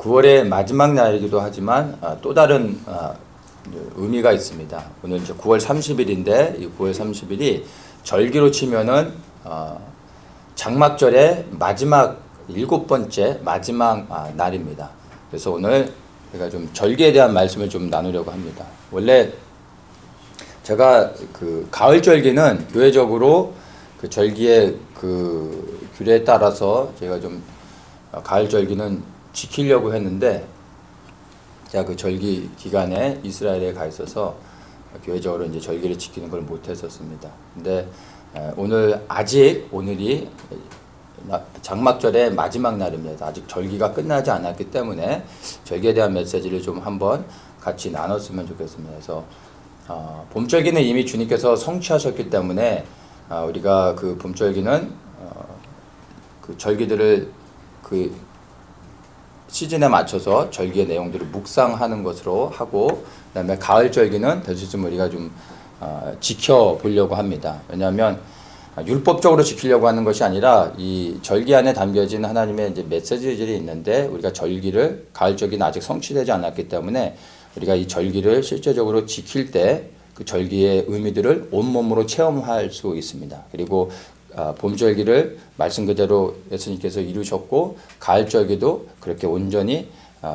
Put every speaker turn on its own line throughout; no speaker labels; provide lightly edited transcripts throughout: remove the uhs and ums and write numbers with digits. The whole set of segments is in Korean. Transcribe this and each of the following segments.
9월의 마지막 날이기도 하지만 또 다른 의미가 있습니다. 오늘 이제 9월 30일인데 이 9월 30일이 절기로 치면은 장막절의 마지막 7번째 마지막 날입니다. 그래서 오늘 제가 좀 절기에 대한 말씀을 좀 나누려고 합니다. 원래 제가 그 가을 절기는 교회적으로 그 절기의 그 규례에 따라서 제가 좀 가을 절기는 지키려고 했는데 제가 그 절기 기간에 이스라엘에 가 있어서 교회적으로 이제 절기를 지키는 걸 못 했었습니다. 근데 오늘이 장막절의 마지막 날입니다. 아직 절기가 끝나지 않았기 때문에 절기에 대한 메시지를 좀 한번 같이 나눴으면 좋겠습니다. 그래서 봄절기는 이미 주님께서 성취하셨기 때문에 우리가 그 봄절기는 그 절기들을 그 시즌에 맞춰서 절기의 내용들을 묵상하는 것으로 하고, 그다음에 가을 절기는 될 수 있으면 우리가 좀 지켜보려고 합니다. 왜냐하면 율법적으로 지키려고 하는 것이 아니라 이 절기 안에 담겨진 하나님의 이제 메시지들이 있는데, 우리가 절기를 가을 절기는 아직 성취되지 않았기 때문에 우리가 이 절기를 실제적으로 지킬 때 그 절기의 의미들을 온몸으로 체험할 수 있습니다. 그리고 봄절기를 말씀 그대로 예수님께서 이루셨고, 가을절기도 그렇게 온전히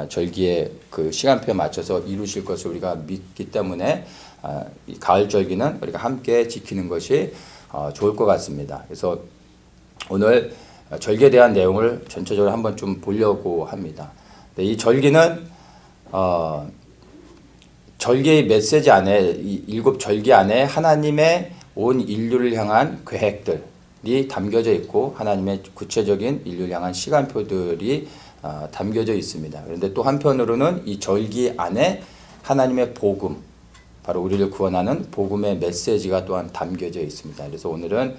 절기의 그 시간표에 맞춰서 이루실 것을 우리가 믿기 때문에 이 가을절기는 우리가 함께 지키는 것이 좋을 것 같습니다. 그래서 오늘 절기에 대한 내용을 전체적으로 한번 좀 보려고 합니다. 이 절기는 절기의 메시지 안에, 이 7절기 안에 하나님의 온 인류를 향한 계획들이 담겨져 있고, 하나님의 구체적인 인류를 향한 시간표들이 담겨져 있습니다. 그런데 또 한편으로는 이 절기 안에 하나님의 복음, 바로 우리를 구원하는 복음의 메시지가 또한 담겨져 있습니다. 그래서 오늘은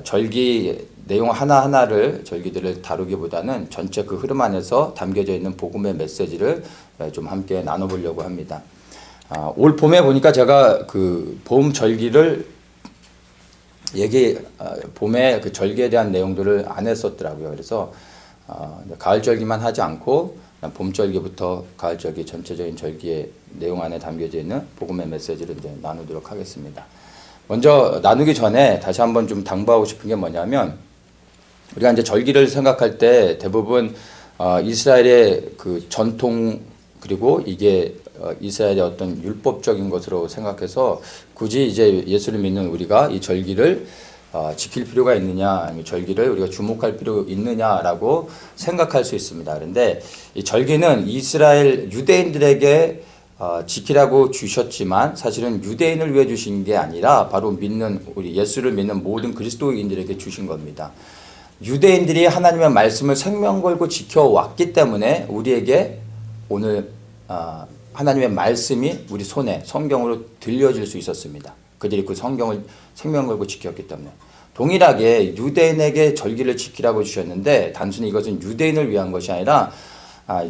절기 내용 하나하나를, 절기들을 다루기보다는 전체 그 흐름 안에서 담겨져 있는 복음의 메시지를 좀 함께 나눠보려고 합니다. 올 봄에 보니까 제가 그 봄 절기를 봄에 그 절기에 대한 내용들을 안 했었더라고요. 그래서 가을 절기만 하지 않고 봄 절기부터 가을 절기 전체적인 절기의 내용 안에 담겨져 있는 복음의 메시지를 이제 나누도록 하겠습니다. 먼저 나누기 전에 다시 한번 좀 당부하고 싶은 게 뭐냐면, 우리가 이제 절기를 생각할 때 대부분 이스라엘의 그 전통, 그리고 이게 이스라엘의 어떤 율법적인 것으로 생각해서 굳이 이제 예수를 믿는 우리가 이 절기를 지킬 필요가 있느냐, 아니면 절기를 우리가 주목할 필요 있느냐라고 생각할 수 있습니다. 그런데 이 절기는 이스라엘 유대인들에게 지키라고 주셨지만, 사실은 유대인을 위해 주신 게 아니라 바로 우리 예수를 믿는 모든 그리스도인들에게 주신 겁니다. 유대인들이 하나님의 말씀을 생명 걸고 지켜왔기 때문에 우리에게 오늘 하나님의 말씀이 우리 손에 성경으로 들려질 수 있었습니다. 그들이 그 성경을 생명 걸고 지켰기 때문에. 동일하게 유대인에게 절기를 지키라고 주셨는데, 단순히 이것은 유대인을 위한 것이 아니라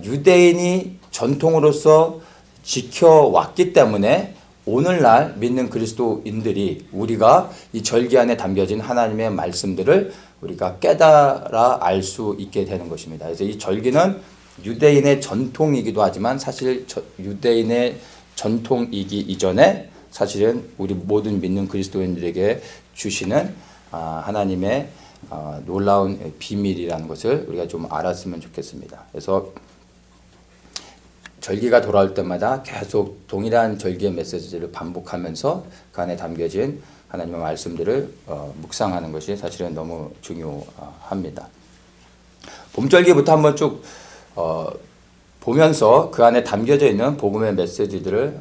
유대인이 전통으로서 지켜왔기 때문에 오늘날 믿는 그리스도인들이 우리가 이 절기 안에 담겨진 하나님의 말씀들을 우리가 깨달아 알 수 있게 되는 것입니다. 그래서 이 절기는 유대인의 전통이기도 하지만, 사실 유대인의 전통이기 이전에 사실은 우리 모든 믿는 그리스도인들에게 주시는 하나님의 놀라운 비밀이라는 것을 우리가 좀 알았으면 좋겠습니다. 그래서 절기가 돌아올 때마다 계속 동일한 절기의 메시지를 반복하면서 그 안에 담겨진 하나님의 말씀들을 묵상하는 것이 사실은 너무 중요합니다. 봄절기부터 한번 쭉 보면서 그 안에 담겨져 있는 복음의 메시지들을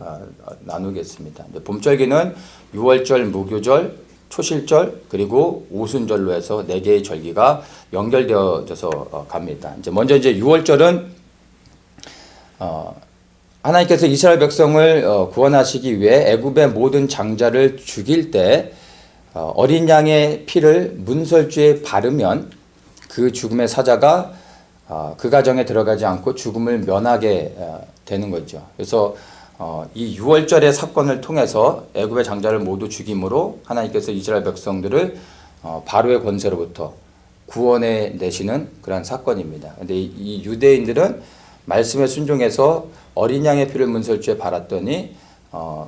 나누겠습니다. 봄절기는 6월절, 무교절, 초실절, 그리고 오순절로 해서 4개의 절기가 연결되어져서 갑니다. 먼저 6월절은 하나님께서 이스라엘 백성을 구원하시기 위해 애굽의 모든 장자를 죽일 때 어린 양의 피를 문설주에 바르면 그 죽음의 사자가 그 가정에 들어가지 않고 죽음을 면하게 되는 거죠. 그래서 이 6월절의 사건을 통해서 애굽의 장자를 모두 죽임으로 하나님께서 이스라엘 백성들을 바로의 권세로부터 구원해 내시는 그러한 사건입니다. 근데 이 유대인들은 말씀에 순종해서 어린 양의 피를 문설주에 발았더니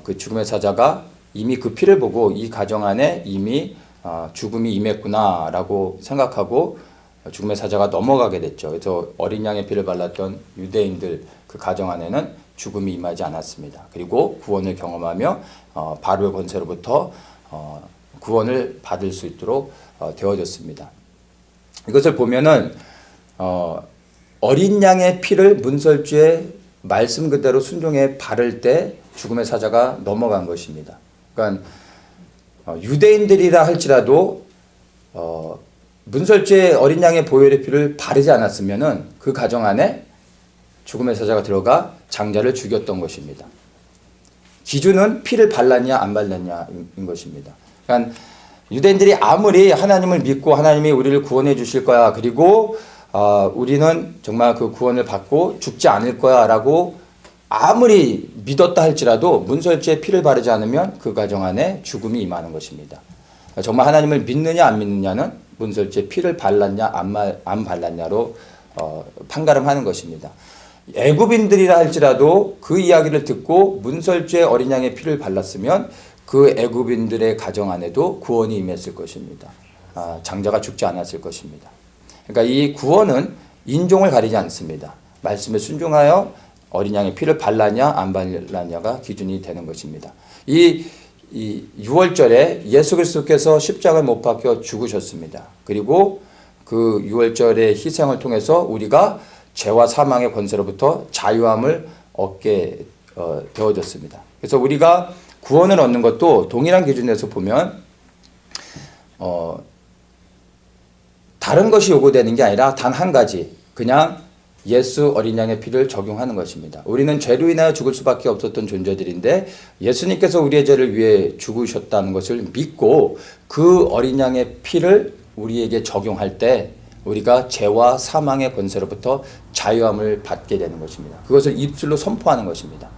그 죽음의 사자가 이미 그 피를 보고 이 가정 안에 이미 죽음이 임했구나라고 생각하고 죽음의 사자가 넘어가게 됐죠. 그래서 어린 양의 피를 발랐던 유대인들 그 가정 안에는 죽음이 임하지 않았습니다. 그리고 구원을 경험하며 바로의 권세로부터 구원을 받을 수 있도록 되어졌습니다. 이것을 보면은 어린 양의 피를 문설주에 말씀 그대로 순종해 바를 때 죽음의 사자가 넘어간 것입니다. 그러니까 유대인들이라 할지라도 문설주에 어린 양의 보혈의 피를 바르지 않았으면은 그 가정 안에 죽음의 사자가 들어가 장자를 죽였던 것입니다. 기준은 피를 발랐냐 안 발랐냐인 것입니다. 그러니까 유대인들이 아무리 하나님을 믿고 하나님이 우리를 구원해 주실 거야, 그리고 우리는 정말 그 구원을 받고 죽지 않을 거야 라고 아무리 믿었다 할지라도 문설주에 피를 바르지 않으면 그 가정 안에 죽음이 임하는 것입니다. 정말 하나님을 믿느냐 안 믿느냐는 문설주에 피를 발랐냐 안 발랐냐로 판가름하는 것입니다. 애굽인들이라 할지라도 그 이야기를 듣고 문설주에 어린 양의 피를 발랐으면 그 애굽인들의 가정 안에도 구원이 임했을 것입니다. 장자가 죽지 않았을 것입니다. 그러니까 이 구원은 인종을 가리지 않습니다. 말씀에 순종하여 어린 양의 피를 발랐냐 안 발랐냐가 기준이 되는 것입니다. 이 6월절에 예수 그리스도께서 십자가에 못 박혀 죽으셨습니다. 그리고 그 6월절의 희생을 통해서 우리가 죄와 사망의 권세로부터 자유함을 얻게 되어졌습니다. 그래서 우리가 구원을 얻는 것도 동일한 기준에서 보면 다른 것이 요구되는 게 아니라 단 한 가지, 그냥 예수 어린 양의 피를 적용하는 것입니다. 우리는 죄로 인하여 죽을 수밖에 없었던 존재들인데 예수님께서 우리의 죄를 위해 죽으셨다는 것을 믿고 그 어린 양의 피를 우리에게 적용할 때 우리가 죄와 사망의 권세로부터 자유함을 받게 되는 것입니다. 그것을 입술로 선포하는 것입니다.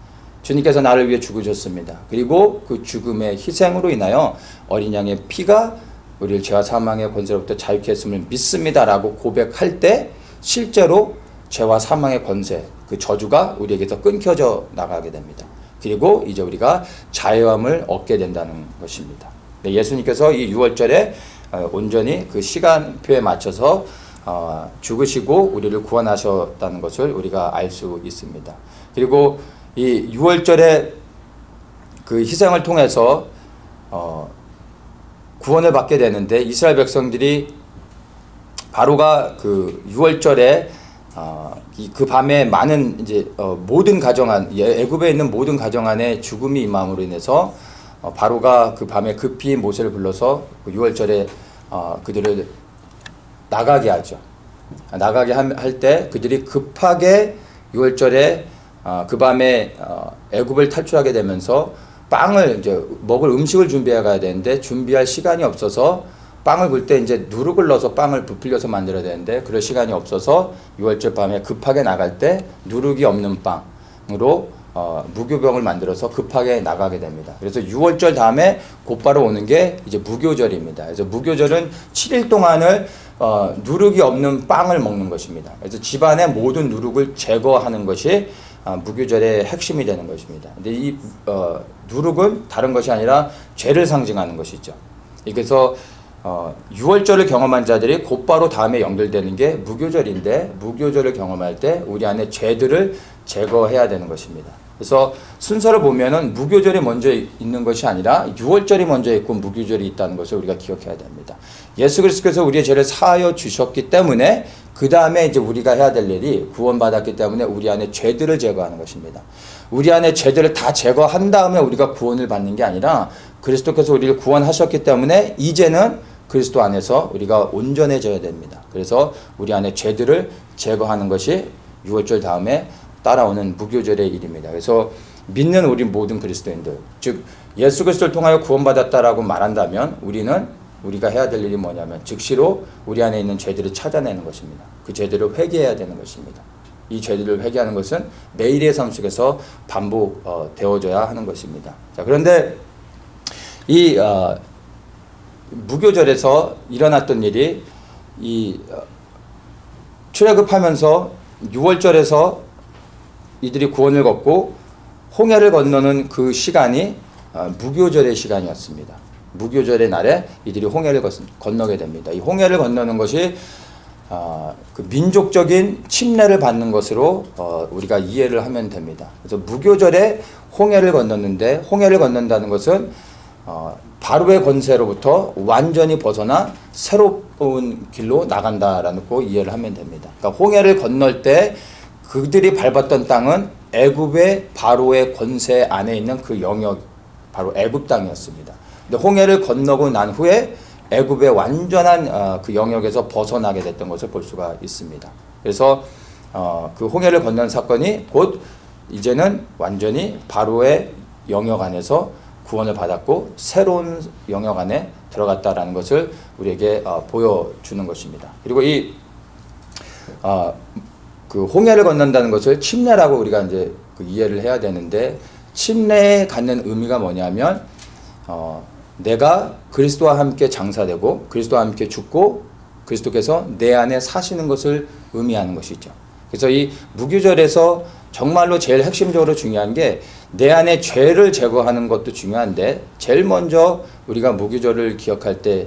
주님께서 나를 위해 죽으셨습니다. 그리고 그 죽음의 희생으로 인하여 어린 양의 피가 우리를 죄와 사망의 권세로부터 자유케 했음을 믿습니다라고 고백할 때 실제로 죄와 사망의 권세, 그 저주가 우리에게서 끊겨져 나가게 됩니다. 그리고 이제 우리가 자유함을 얻게 된다는 것입니다. 예수님께서 이 6월절에 온전히 그 시간표에 맞춰서 죽으시고 우리를 구원하셨다는 것을 우리가 알 수 있습니다. 그리고 이 6월절에 그 희생을 통해서 구원을 받게 되는데 이스라엘 백성들이 바로가 그 6월절에 그 밤에 많은 이제 모든 가정 안 애굽에 있는 모든 가정 안에 죽음이 임함으로 인해서 바로가 그 밤에 급히 모세를 불러서 그 6월절에 그들을 나가게 하죠. 나가게 할 때 그들이 급하게 6월절에 그 밤에 애굽을 탈출하게 되면서 빵을 이제 먹을 음식을 준비해 가야 되는데 준비할 시간이 없어서 빵을 굴 때 이제 누룩을 넣어서 빵을 부풀려서 만들어야 되는데 그럴 시간이 없어서 6월절 밤에 급하게 나갈 때 누룩이 없는 빵으로 무교병을 만들어서 급하게 나가게 됩니다. 그래서 6월절 다음에 곧바로 오는 게 이제 무교절입니다. 그래서 무교절은 7일 동안을 누룩이 없는 빵을 먹는 것입니다. 그래서 집안의 모든 누룩을 제거하는 것이 무교절의 핵심이 되는 것입니다. 근데 이 누룩은 다른 것이 아니라 죄를 상징하는 것이죠. 그래서 6월절을 경험한 자들이 곧바로 다음에 연결되는 게 무교절인데 무교절을 경험할 때 우리 안에 죄들을 제거해야 되는 것입니다. 그래서 순서를 보면은 무교절이 먼저 있는 것이 아니라 6월절이 먼저 있고 무교절이 있다는 것을 우리가 기억해야 됩니다. 예수 그리스도께서 우리의 죄를 사하여 주셨기 때문에 그 다음에 이제 우리가 해야 될 일이 구원받았기 때문에 우리 안에 죄들을 제거하는 것입니다. 우리 안에 죄들을 다 제거한 다음에 우리가 구원을 받는 게 아니라 그리스도께서 우리를 구원하셨기 때문에 이제는 그리스도 안에서 우리가 온전해져야 됩니다. 그래서 우리 안에 죄들을 제거하는 것이 6월절 다음에 따라오는 무교절의 일입니다. 그래서 믿는 우리 모든 그리스도인들, 즉 예수 그리스도를 통하여 구원받았다라고 말한다면 우리가 해야 될 일이 뭐냐면 즉시로 우리 안에 있는 죄들을 찾아내는 것입니다. 그 죄들을 회개해야 되는 것입니다. 이 죄들을 회개하는 것은 매일의 삶 속에서 반복되어져야 하는 것입니다. 자, 그런데 이 무교절에서 일어났던 일이 이 출애굽하면서 6월절에서 이들이 구원을 걷고 홍해를 건너는 그 시간이 무교절의 시간이었습니다. 무교절의 날에 이들이 홍해를 건너게 됩니다. 이 홍해를 건너는 것이 그 민족적인 침례를 받는 것으로 우리가 이해를 하면 됩니다. 그래서 무교절에 홍해를 건넜는데, 홍해를 건넌다는 것은 바로의 권세로부터 완전히 벗어나 새로운 길로 나간다라는 거 이해를 하면 됩니다. 그러니까 홍해를 건널 때 그들이 밟았던 땅은 애굽의 바로의 권세 안에 있는 그 영역, 바로 애굽 땅이었습니다. 근데 홍해를 건너고 난 후에 애굽의 완전한 그 영역에서 벗어나게 됐던 것을 볼 수가 있습니다. 그래서 그 홍해를 건넌 사건이 곧 이제는 완전히 바로의 영역 안에서 구원을 받았고 새로운 영역 안에 들어갔다라는 것을 우리에게 보여주는 것입니다. 그리고 그 홍해를 건넌다는 것을 침례라고 우리가 이제 그 이해를 해야 되는데, 침례에 갖는 의미가 뭐냐면 내가 그리스도와 함께 장사되고 그리스도와 함께 죽고 그리스도께서 내 안에 사시는 것을 의미하는 것이죠. 그래서 이 무교절에서 정말로 제일 핵심적으로 중요한 게 내 안에 죄를 제거하는 것도 중요한데, 제일 먼저 우리가 무교절을 기억할 때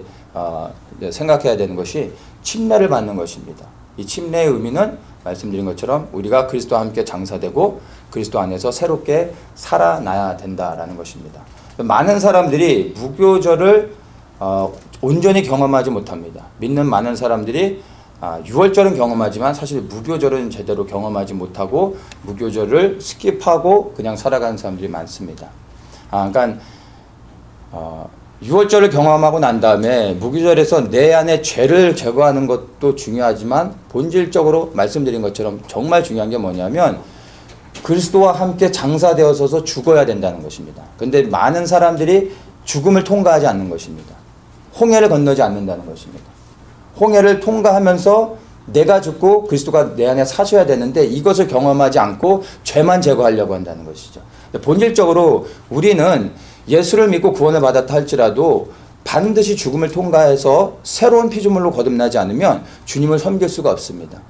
생각해야 되는 것이 침례를 받는 것입니다. 이 침례의 의미는 말씀드린 것처럼 우리가 그리스도와 함께 장사되고 그리스도 안에서 새롭게 살아나야 된다라는 것입니다. 많은 사람들이 무교절을 온전히 경험하지 못합니다. 믿는 많은 사람들이 유월절은 경험하지만 사실 무교절은 제대로 경험하지 못하고 무교절을 스킵하고 그냥 살아가는 사람들이 많습니다. 그러니까 유월절을 경험하고 난 다음에 무교절에서 내 안에 죄를 제거하는 것도 중요하지만 본질적으로 말씀드린 것처럼 정말 중요한 게 뭐냐면 그리스도와 함께 장사되어서서 죽어야 된다는 것입니다. 그런데 많은 사람들이 죽음을 통과하지 않는 것입니다. 홍해를 건너지 않는다는 것입니다. 홍해를 통과하면서 내가 죽고 그리스도가 내 안에 사셔야 되는데 이것을 경험하지 않고 죄만 제거하려고 한다는 것이죠. 본질적으로 우리는 예수를 믿고 구원을 받았다 할지라도 반드시 죽음을 통과해서 새로운 피조물로 거듭나지 않으면 주님을 섬길 수가 없습니다.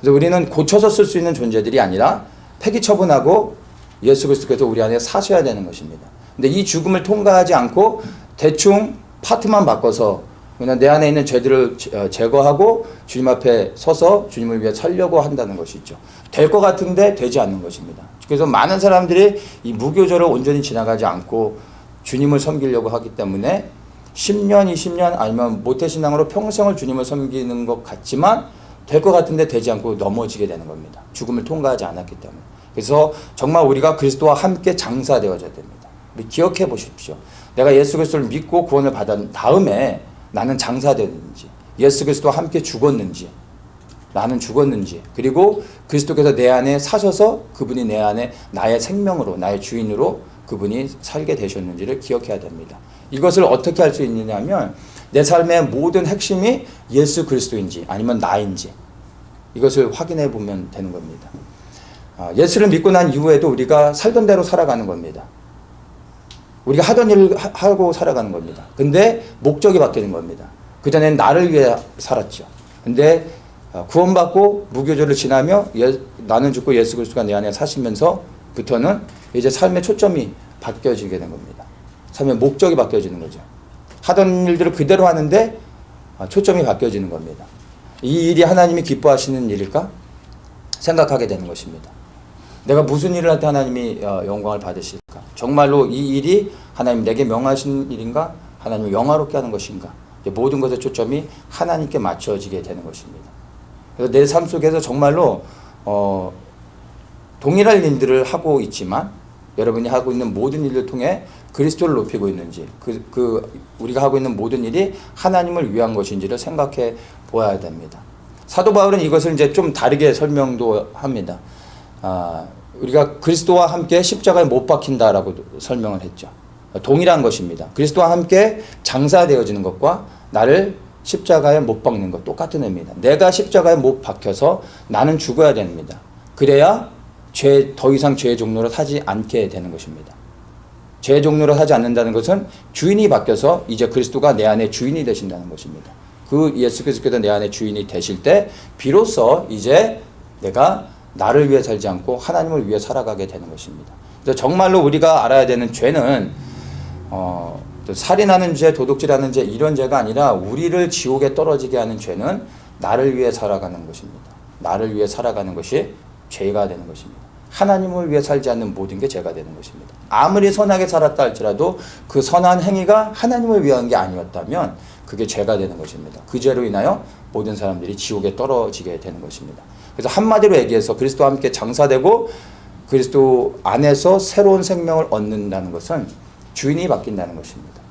그래서 우리는 고쳐서 쓸 수 있는 존재들이 아니라 폐기 처분하고 예수 그리스도께서 우리 안에 사셔야 되는 것입니다. 근데 이 죽음을 통과하지 않고 대충 파트만 바꿔서 그냥 내 안에 있는 죄들을 제거하고 주님 앞에 서서 주님을 위해 살려고 한다는 것이죠. 될 것 같은데 되지 않는 것입니다. 그래서 많은 사람들이 이 무교절을 온전히 지나가지 않고 주님을 섬기려고 하기 때문에 10년, 20년 아니면 모태신앙으로 평생을 주님을 섬기는 것 같지만 될 것 같은데 되지 않고 넘어지게 되는 겁니다. 죽음을 통과하지 않았기 때문에. 그래서 정말 우리가 그리스도와 함께 장사되어져야 됩니다. 기억해 보십시오. 내가 예수 그리스도를 믿고 구원을 받은 다음에 나는 장사되는지, 예수 그리스도와 함께 죽었는지, 나는 죽었는지, 그리고 그리스도께서 내 안에 사셔서 그분이 내 안에 나의 생명으로, 나의 주인으로 그분이 살게 되셨는지를 기억해야 됩니다. 이것을 어떻게 할 수 있느냐 하면 내 삶의 모든 핵심이 예수 그리스도인지 아니면 나인지 이것을 확인해 보면 되는 겁니다. 예수를 믿고 난 이후에도 우리가 살던 대로 살아가는 겁니다. 우리가 하던 일을 하고 살아가는 겁니다. 근데 목적이 바뀌는 겁니다. 그전엔 나를 위해 살았죠. 근데 구원받고 무교절을 지나며 나는 죽고 예수 그리스도가 내 안에 사시면서부터는 이제 삶의 초점이 바뀌어지게 된 겁니다. 삶의 목적이 바뀌어지는 거죠. 하던 일들을 그대로 하는데 초점이 바뀌어지는 겁니다. 이 일이 하나님이 기뻐하시는 일일까? 생각하게 되는 것입니다. 내가 무슨 일을 할 때 하나님이 영광을 받으실까? 정말로 이 일이 하나님 내게 명하신 일인가? 하나님을 영화롭게 하는 것인가? 모든 것의 초점이 하나님께 맞춰지게 되는 것입니다. 그래서 내 삶 속에서 정말로 동일한 일들을 하고 있지만 여러분이 하고 있는 모든 일을 통해 그리스도를 높이고 있는지 우리가 하고 있는 모든 일이 하나님을 위한 것인지를 생각해 보아야 됩니다. 사도 바울은 이것을 이제 좀 다르게 설명도 합니다. 우리가 그리스도와 함께 십자가에 못 박힌다라고 설명을 했죠. 동일한 것입니다. 그리스도와 함께 장사되어지는 것과 나를 십자가에 못 박는 것 똑같은 의미입니다. 내가 십자가에 못 박혀서 나는 죽어야 됩니다. 그래야 더 이상 죄의 종로로 사지 않게 되는 것입니다. 죄의 종로로 사지 않는다는 것은 주인이 바뀌어서 이제 그리스도가 내 안에 주인이 되신다는 것입니다. 그 예수 그리스도께서 내 안에 주인이 되실 때 비로소 이제 내가 나를 위해 살지 않고 하나님을 위해 살아가게 되는 것입니다. 그래서 정말로 우리가 알아야 되는 죄는 살인하는 죄, 도둑질하는 죄 이런 죄가 아니라 우리를 지옥에 떨어지게 하는 죄는 나를 위해 살아가는 것입니다. 나를 위해 살아가는 것이 죄가 되는 것입니다. 하나님을 위해 살지 않는 모든 게 죄가 되는 것입니다. 아무리 선하게 살았다 할지라도 그 선한 행위가 하나님을 위한 게 아니었다면 그게 죄가 되는 것입니다. 그 죄로 인하여 모든 사람들이 지옥에 떨어지게 되는 것입니다. 그래서 한마디로 얘기해서 그리스도와 함께 장사되고 그리스도 안에서 새로운 생명을 얻는다는 것은 주인이 바뀐다는 것입니다.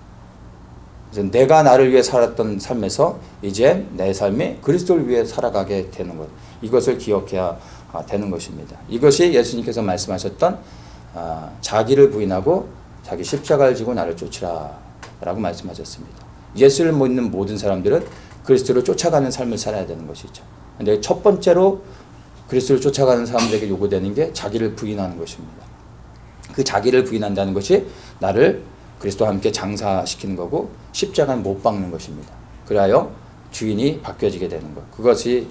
그래서 내가 나를 위해 살았던 삶에서 이제 내 삶이 그리스도를 위해 살아가게 되는 것, 이것을 기억해야 되는 것입니다. 이것이 예수님께서 말씀하셨던 자기를 부인하고 자기 십자가를 지고 나를 쫓으라 라고 말씀하셨습니다. 예수를 믿는 모든 사람들은 그리스도를 쫓아가는 삶을 살아야 되는 것이죠. 근데 첫 번째로 그리스도를 쫓아가는 사람들에게 요구되는 게 자기를 부인하는 것입니다. 그 자기를 부인한다는 것이 나를 그리스도와 함께 장사시키는 거고 십자가는 못 박는 것입니다. 그리하여 주인이 바뀌어지게 되는 것. 그것을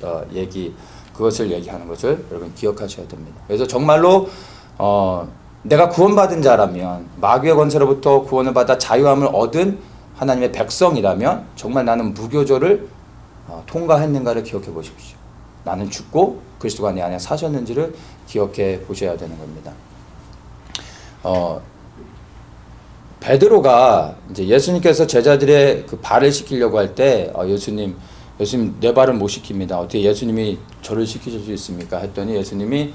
얘기하는 것을 여러분 기억하셔야 됩니다. 그래서 정말로 내가 구원받은 자라면 마귀의 권세로부터 구원을 받아 자유함을 얻은 하나님의 백성이라면 정말 나는 무교조를 통과했는가를 기억해 보십시오. 나는 죽고 그리스도가 내 안에 사셨는지를 기억해 보셔야 되는 겁니다. 베드로가 이제 예수님께서 제자들의 그 발을 씻기려고 할 때 예수님 내 발은 못 씻깁니다. 어떻게 예수님이 저를 씻기실 수 있습니까? 했더니 예수님이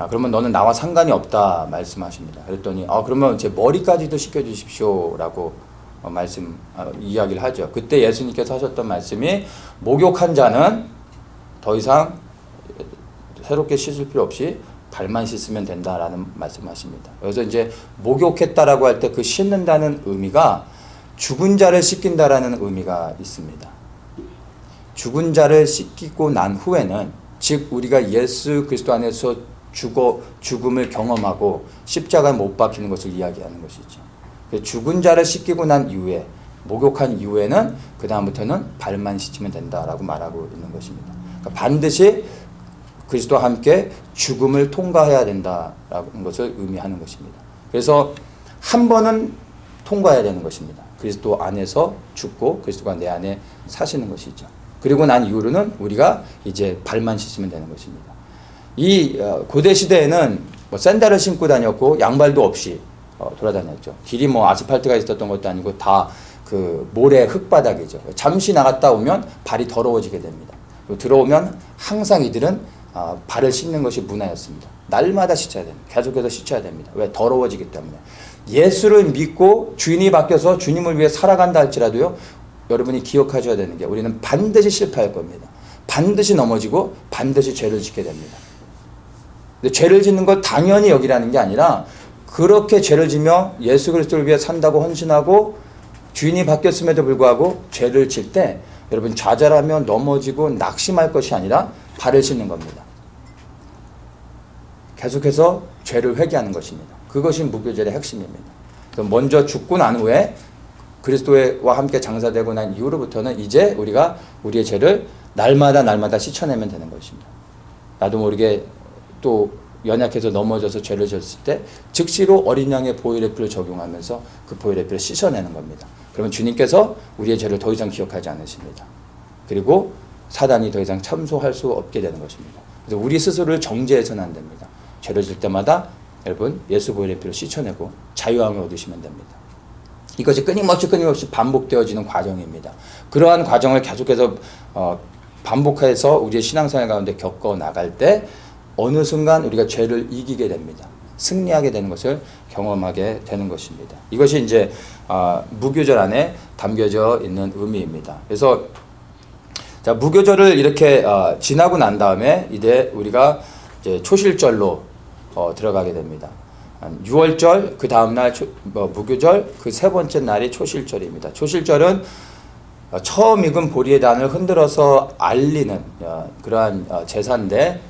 그러면 너는 나와 상관이 없다 말씀하십니다. 그랬더니 그러면 제 머리까지도 씻겨주십시오라고 이야기를 하죠. 그때 예수님께서 하셨던 말씀이 목욕한 자는 더 이상 새롭게 씻을 필요 없이 발만 씻으면 된다라는 말씀하십니다. 그래서 이제 목욕했다라고 할 때 그 씻는다는 의미가 죽은 자를 씻긴다라는 의미가 있습니다. 죽은 자를 씻기고 난 후에는 즉 우리가 예수 그리스도 안에서 죽음을 경험하고 십자가에 못 박히는 것을 이야기하는 것이죠. 죽은 자를 씻기고 난 이후에 목욕한 이후에는 그 다음부터는 발만 씻으면 된다라고 말하고 있는 것입니다. 그러니까 반드시 그리스도와 함께 죽음을 통과해야 된다라는 것을 의미하는 것입니다. 그래서 한 번은 통과해야 되는 것입니다. 그리스도 안에서 죽고 그리스도가 내 안에 사시는 것이죠. 그리고 난 이후로는 우리가 이제 발만 씻으면 되는 것입니다. 이 고대 시대에는 샌들을 신고 다녔고 양발도 없이 돌아다녔죠. 길이 아스팔트가 있었던 것도 아니고 다 그 모래 흙바닥이죠. 잠시 나갔다 오면 발이 더러워지게 됩니다. 들어오면 항상 이들은 발을 씻는 것이 문화였습니다. 날마다 씻어야 됩니다. 계속해서 씻어야 됩니다. 왜? 더러워지기 때문에. 예수를 믿고 주인이 바뀌어서 주님을 위해 살아간다 할지라도요, 여러분이 기억하셔야 되는 게 우리는 반드시 실패할 겁니다. 반드시 넘어지고 반드시 죄를 짓게 됩니다. 근데 죄를 짓는 걸 당연히 여기라는 게 아니라 그렇게 죄를 지며 예수 그리스도를 위해 산다고 헌신하고 주인이 바뀌었음에도 불구하고 죄를 질 때 여러분 좌절하며 넘어지고 낙심할 것이 아니라 발을 씻는 겁니다. 계속해서 죄를 회개하는 것입니다. 그것이 무교절의 핵심입니다. 먼저 죽고 난 후에 그리스도와 함께 장사되고 난 이후로부터는 이제 우리가 우리의 죄를 날마다 씻어내면 되는 것입니다. 나도 모르게 또 연약해서 넘어져서 죄를 졌을 때 즉시로 어린 양의 보혈의 피를 적용하면서 그 보혈의 피를 씻어내는 겁니다. 그러면 주님께서 우리의 죄를 더 이상 기억하지 않으십니다. 그리고 사단이 더 이상 참소할 수 없게 되는 것입니다. 그래서 우리 스스로를 정죄해서는 안 됩니다. 죄를 질 때마다 여러분 예수 보혈의 피를 씻어내고 자유함을 얻으시면 됩니다. 이것이 끊임없이 반복되어지는 과정입니다. 그러한 과정을 계속해서 반복해서 우리의 신앙생활 가운데 겪어 나갈 때 어느 순간 우리가 죄를 이기게 됩니다. 승리하게 되는 것을 경험하게 되는 것입니다. 이것이 이제 무교절 안에 담겨져 있는 의미입니다. 그래서 자, 무교절을 이렇게 지나고 난 다음에 이제 우리가 이제 초실절로 들어가게 됩니다. 6월절 그 다음 날 무교절 그 세 번째 날이 초실절입니다. 초실절은 처음 익은 보리의 단을 흔들어서 알리는 그러한 제사인데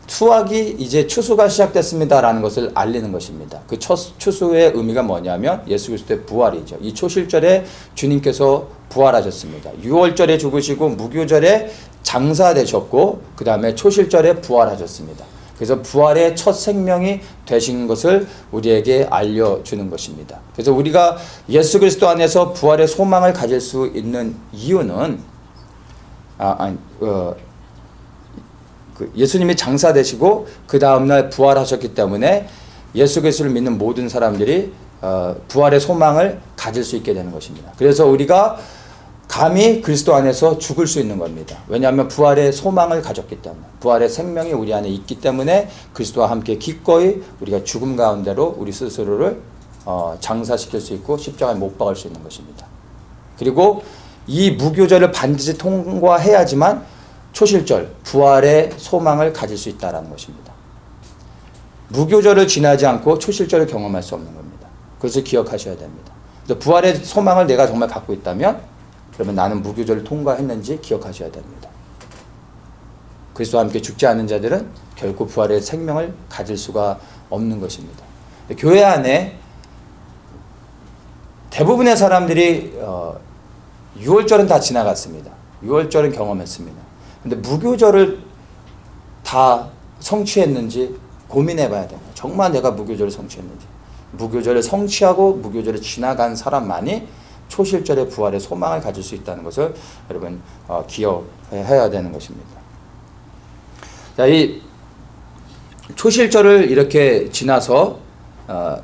수확이 이제 추수가 시작됐습니다라는 것을 알리는 것입니다. 그 추수의 의미가 뭐냐면 예수 그리스도의 부활이죠. 이 초실절에 주님께서 부활하셨습니다. 6월절에 죽으시고 무교절에 장사되셨고 그 다음에 초실절에 부활하셨습니다. 그래서 부활의 첫 생명이 되신 것을 우리에게 알려주는 것입니다. 그래서 우리가 예수 그리스도 안에서 부활의 소망을 가질 수 있는 이유는 예수님이 장사되시고 그 다음날 부활하셨기 때문에 예수 그리스도를 믿는 모든 사람들이 부활의 소망을 가질 수 있게 되는 것입니다. 그래서 우리가 감히 그리스도 안에서 죽을 수 있는 겁니다. 왜냐하면 부활의 소망을 가졌기 때문에, 부활의 생명이 우리 안에 있기 때문에 그리스도와 함께 기꺼이 우리가 죽음 가운데로 우리 스스로를 장사시킬 수 있고 십자가에 못 박을 수 있는 것입니다. 그리고 이 무교절을 반드시 통과해야지만 초실절, 부활의 소망을 가질 수 있다는 것입니다. 무교절을 지나지 않고 초실절을 경험할 수 없는 겁니다. 그것을 기억하셔야 됩니다. 그래서 부활의 소망을 내가 정말 갖고 있다면 그러면 나는 무교절을 통과했는지 기억하셔야 됩니다. 그리스도와 함께 죽지 않은 자들은 결코 부활의 생명을 가질 수가 없는 것입니다. 교회 안에 대부분의 사람들이 6월절은 다 지나갔습니다. 6월절은 경험했습니다. 근데 무교절을 다 성취했는지 고민해 봐야 됩니다. 정말 내가 무교절을 성취했는지. 무교절을 성취하고 무교절을 지나간 사람만이 초실절의 부활의 소망을 가질 수 있다는 것을 여러분 기억해야 되는 것입니다. 자, 이 초실절을 이렇게 지나서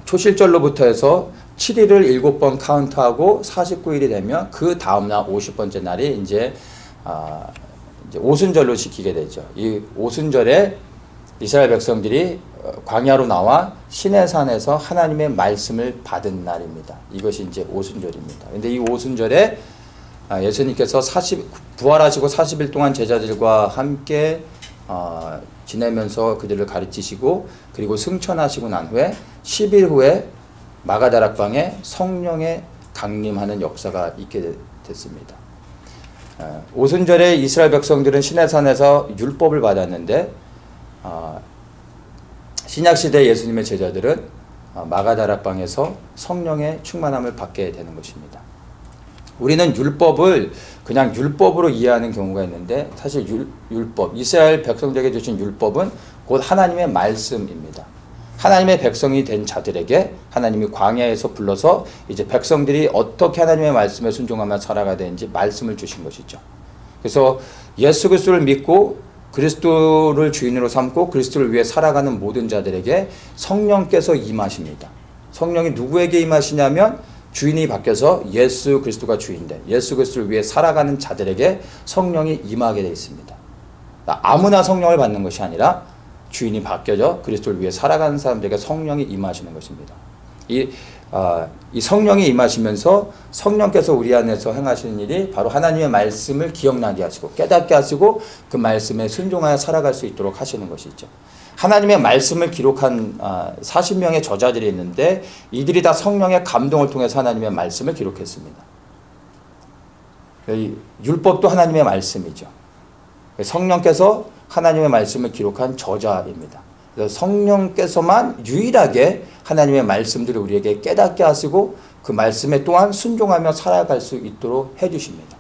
초실절로부터 해서 7일을 7번 카운트하고 49일이 되면 그 다음날 50번째 날이 이제 오순절로 지키게 되죠. 이 오순절에 이스라엘 백성들이 광야로 나와 시내산에서 하나님의 말씀을 받은 날입니다. 이것이 이제 오순절입니다. 근데 이 오순절에 예수님께서 부활하시고 40일 동안 제자들과 함께 지내면서 그들을 가르치시고 그리고 승천하시고 난 후에 10일 후에 마가다락방에 성령의 강림하는 역사가 있게 됐습니다. 오순절에 이스라엘 백성들은 시내산에서 율법을 받았는데 신약시대 예수님의 제자들은 마가다락방에서 성령의 충만함을 받게 되는 것입니다. 우리는 율법을 그냥 율법으로 이해하는 경우가 있는데 사실 율법, 이스라엘 백성들에게 주신 율법은 곧 하나님의 말씀입니다. 하나님의 백성이 된 자들에게 하나님이 광야에서 불러서 이제 백성들이 어떻게 하나님의 말씀에 순종하며 살아가야 되는지 말씀을 주신 것이죠. 그래서 예수 그리스도를 믿고 그리스도를 주인으로 삼고 그리스도를 위해 살아가는 모든 자들에게 성령께서 임하십니다. 성령이 누구에게 임하시냐면 주인이 바뀌어서 예수 그리스도가 주인된 예수 그리스도를 위해 살아가는 자들에게 성령이 임하게 되어 있습니다. 아무나 성령을 받는 것이 아니라 주인이 바뀌어져 그리스도를 위해 살아가는 사람들에게 성령이 임하시는 것입니다. 이 성령이 임하시면서 성령께서 우리 안에서 행하시는 일이 바로 하나님의 말씀을 기억나게 하시고 깨닫게 하시고 그 말씀에 순종하여 살아갈 수 있도록 하시는 것이죠. 하나님의 말씀을 기록한 40명의 저자들이 있는데 이들이 다 성령의 감동을 통해서 하나님의 말씀을 기록했습니다. 율법도 하나님의 말씀이죠. 성령께서 하나님의 말씀을 기록한 저자입니다. 그래서 성령께서만 유일하게 하나님의 말씀들을 우리에게 깨닫게 하시고 그 말씀에 또한 순종하며 살아갈 수 있도록 해주십니다.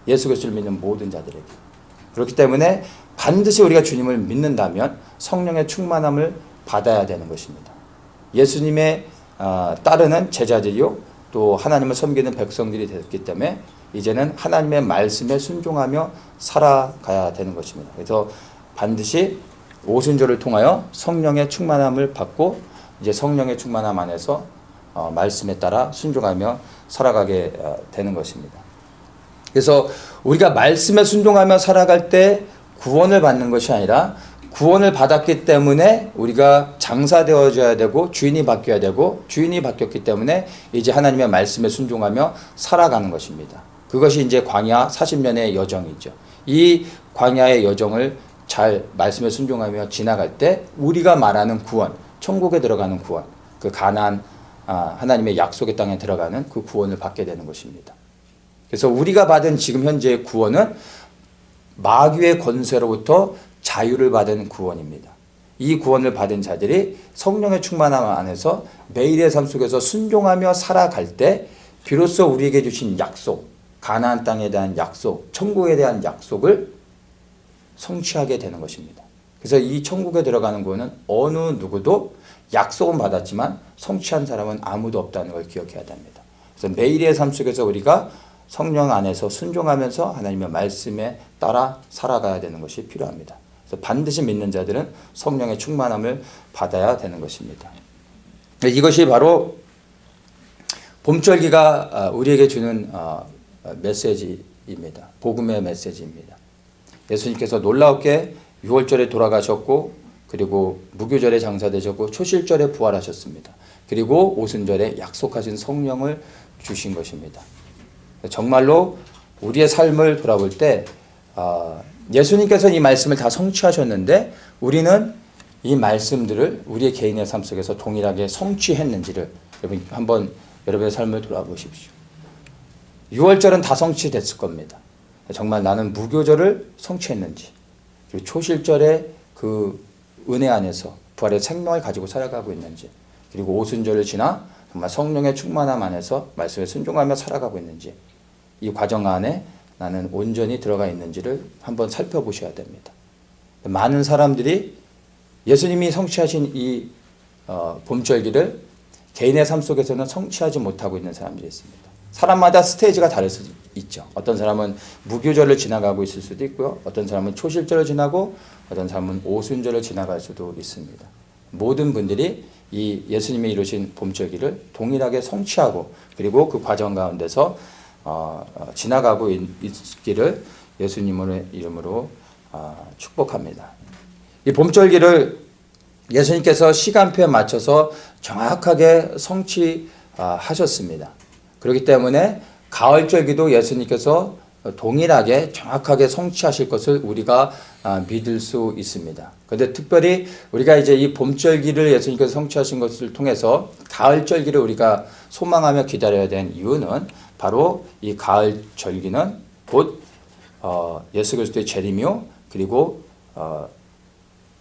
예수 그리스도를 믿는 모든 자들에게. 그렇기 때문에 반드시 우리가 주님을 믿는다면 성령의 충만함을 받아야 되는 것입니다. 예수님의 따르는 제자들이요 또 하나님을 섬기는 백성들이 됐기 때문에 이제는 하나님의 말씀에 순종하며 살아가야 되는 것입니다. 그래서 반드시 오순절을 통하여 성령의 충만함을 받고 이제 성령의 충만함 안에서 말씀에 따라 순종하며 살아가게 되는 것입니다. 그래서 우리가 말씀에 순종하며 살아갈 때 구원을 받는 것이 아니라 구원을 받았기 때문에 우리가 장사되어져야 되고 주인이 바뀌어야 되고 주인이 바뀌었기 때문에 이제 하나님의 말씀에 순종하며 살아가는 것입니다. 그것이 이제 광야 40년의 여정이죠. 이 광야의 여정을 잘 말씀에 순종하며 지나갈 때 우리가 말하는 구원, 천국에 들어가는 구원, 그 가나안 하나님의 약속의 땅에 들어가는 그 구원을 받게 되는 것입니다. 그래서 우리가 받은 지금 현재의 구원은 마귀의 권세로부터 자유를 받은 구원입니다. 이 구원을 받은 자들이 성령의 충만함 안에서 매일의 삶 속에서 순종하며 살아갈 때 비로소 우리에게 주신 약속, 가나안 땅에 대한 약속, 천국에 대한 약속을 성취하게 되는 것입니다. 그래서 이 천국에 들어가는 거는 어느 누구도 약속은 받았지만 성취한 사람은 아무도 없다는 걸 기억해야 됩니다. 그래서 매일의 삶 속에서 우리가 성령 안에서 순종하면서 하나님의 말씀에 따라 살아가야 되는 것이 필요합니다. 그래서 반드시 믿는 자들은 성령의 충만함을 받아야 되는 것입니다. 이것이 바로 봄절기가 우리에게 주는 메시지입니다. 복음의 메시지입니다. 예수님께서 놀랍게 6월절에 돌아가셨고, 그리고 무교절에 장사되셨고, 초실절에 부활하셨습니다. 그리고 오순절에 약속하신 성령을 주신 것입니다. 정말로 우리의 삶을 돌아볼 때 예수님께서 이 말씀을 다 성취하셨는데 우리는 이 말씀들을 우리의 개인의 삶 속에서 동일하게 성취했는지를 여러분 한번 여러분의 삶을 돌아보십시오. 6월절은 다 성취됐을 겁니다. 정말 나는 무교절을 성취했는지, 그리고 초실절에 그 은혜 안에서 부활의 생명을 가지고 살아가고 있는지, 그리고 오순절을 지나 정말 성령의 충만함 안에서 말씀에 순종하며 살아가고 있는지, 이 과정 안에 나는 온전히 들어가 있는지를 한번 살펴보셔야 됩니다. 많은 사람들이 예수님이 성취하신 이 봄절기를 개인의 삶 속에서는 성취하지 못하고 있는 사람들이 있습니다. 사람마다 스테이지가 다를 수 있죠. 어떤 사람은 무교절을 지나가고 있을 수도 있고요. 어떤 사람은 초실절을 지나고, 어떤 사람은 오순절을 지나갈 수도 있습니다. 모든 분들이 이 예수님이 이루신 봄절기를 동일하게 성취하고, 그리고 그 과정 가운데서 지나가고 있기를 예수님의 이름으로 축복합니다. 이 봄절기를 예수님께서 시간표에 맞춰서 정확하게 성취하셨습니다. 그렇기 때문에 가을절기도 예수님께서 동일하게 정확하게 성취하실 것을 우리가 믿을 수 있습니다. 그런데 특별히 우리가 이제 이 봄절기를 예수님께서 성취하신 것을 통해서 가을절기를 우리가 소망하며 기다려야 되는 이유는 바로 이 가을절기는 곧 예수 그리스도의 재림이요, 그리고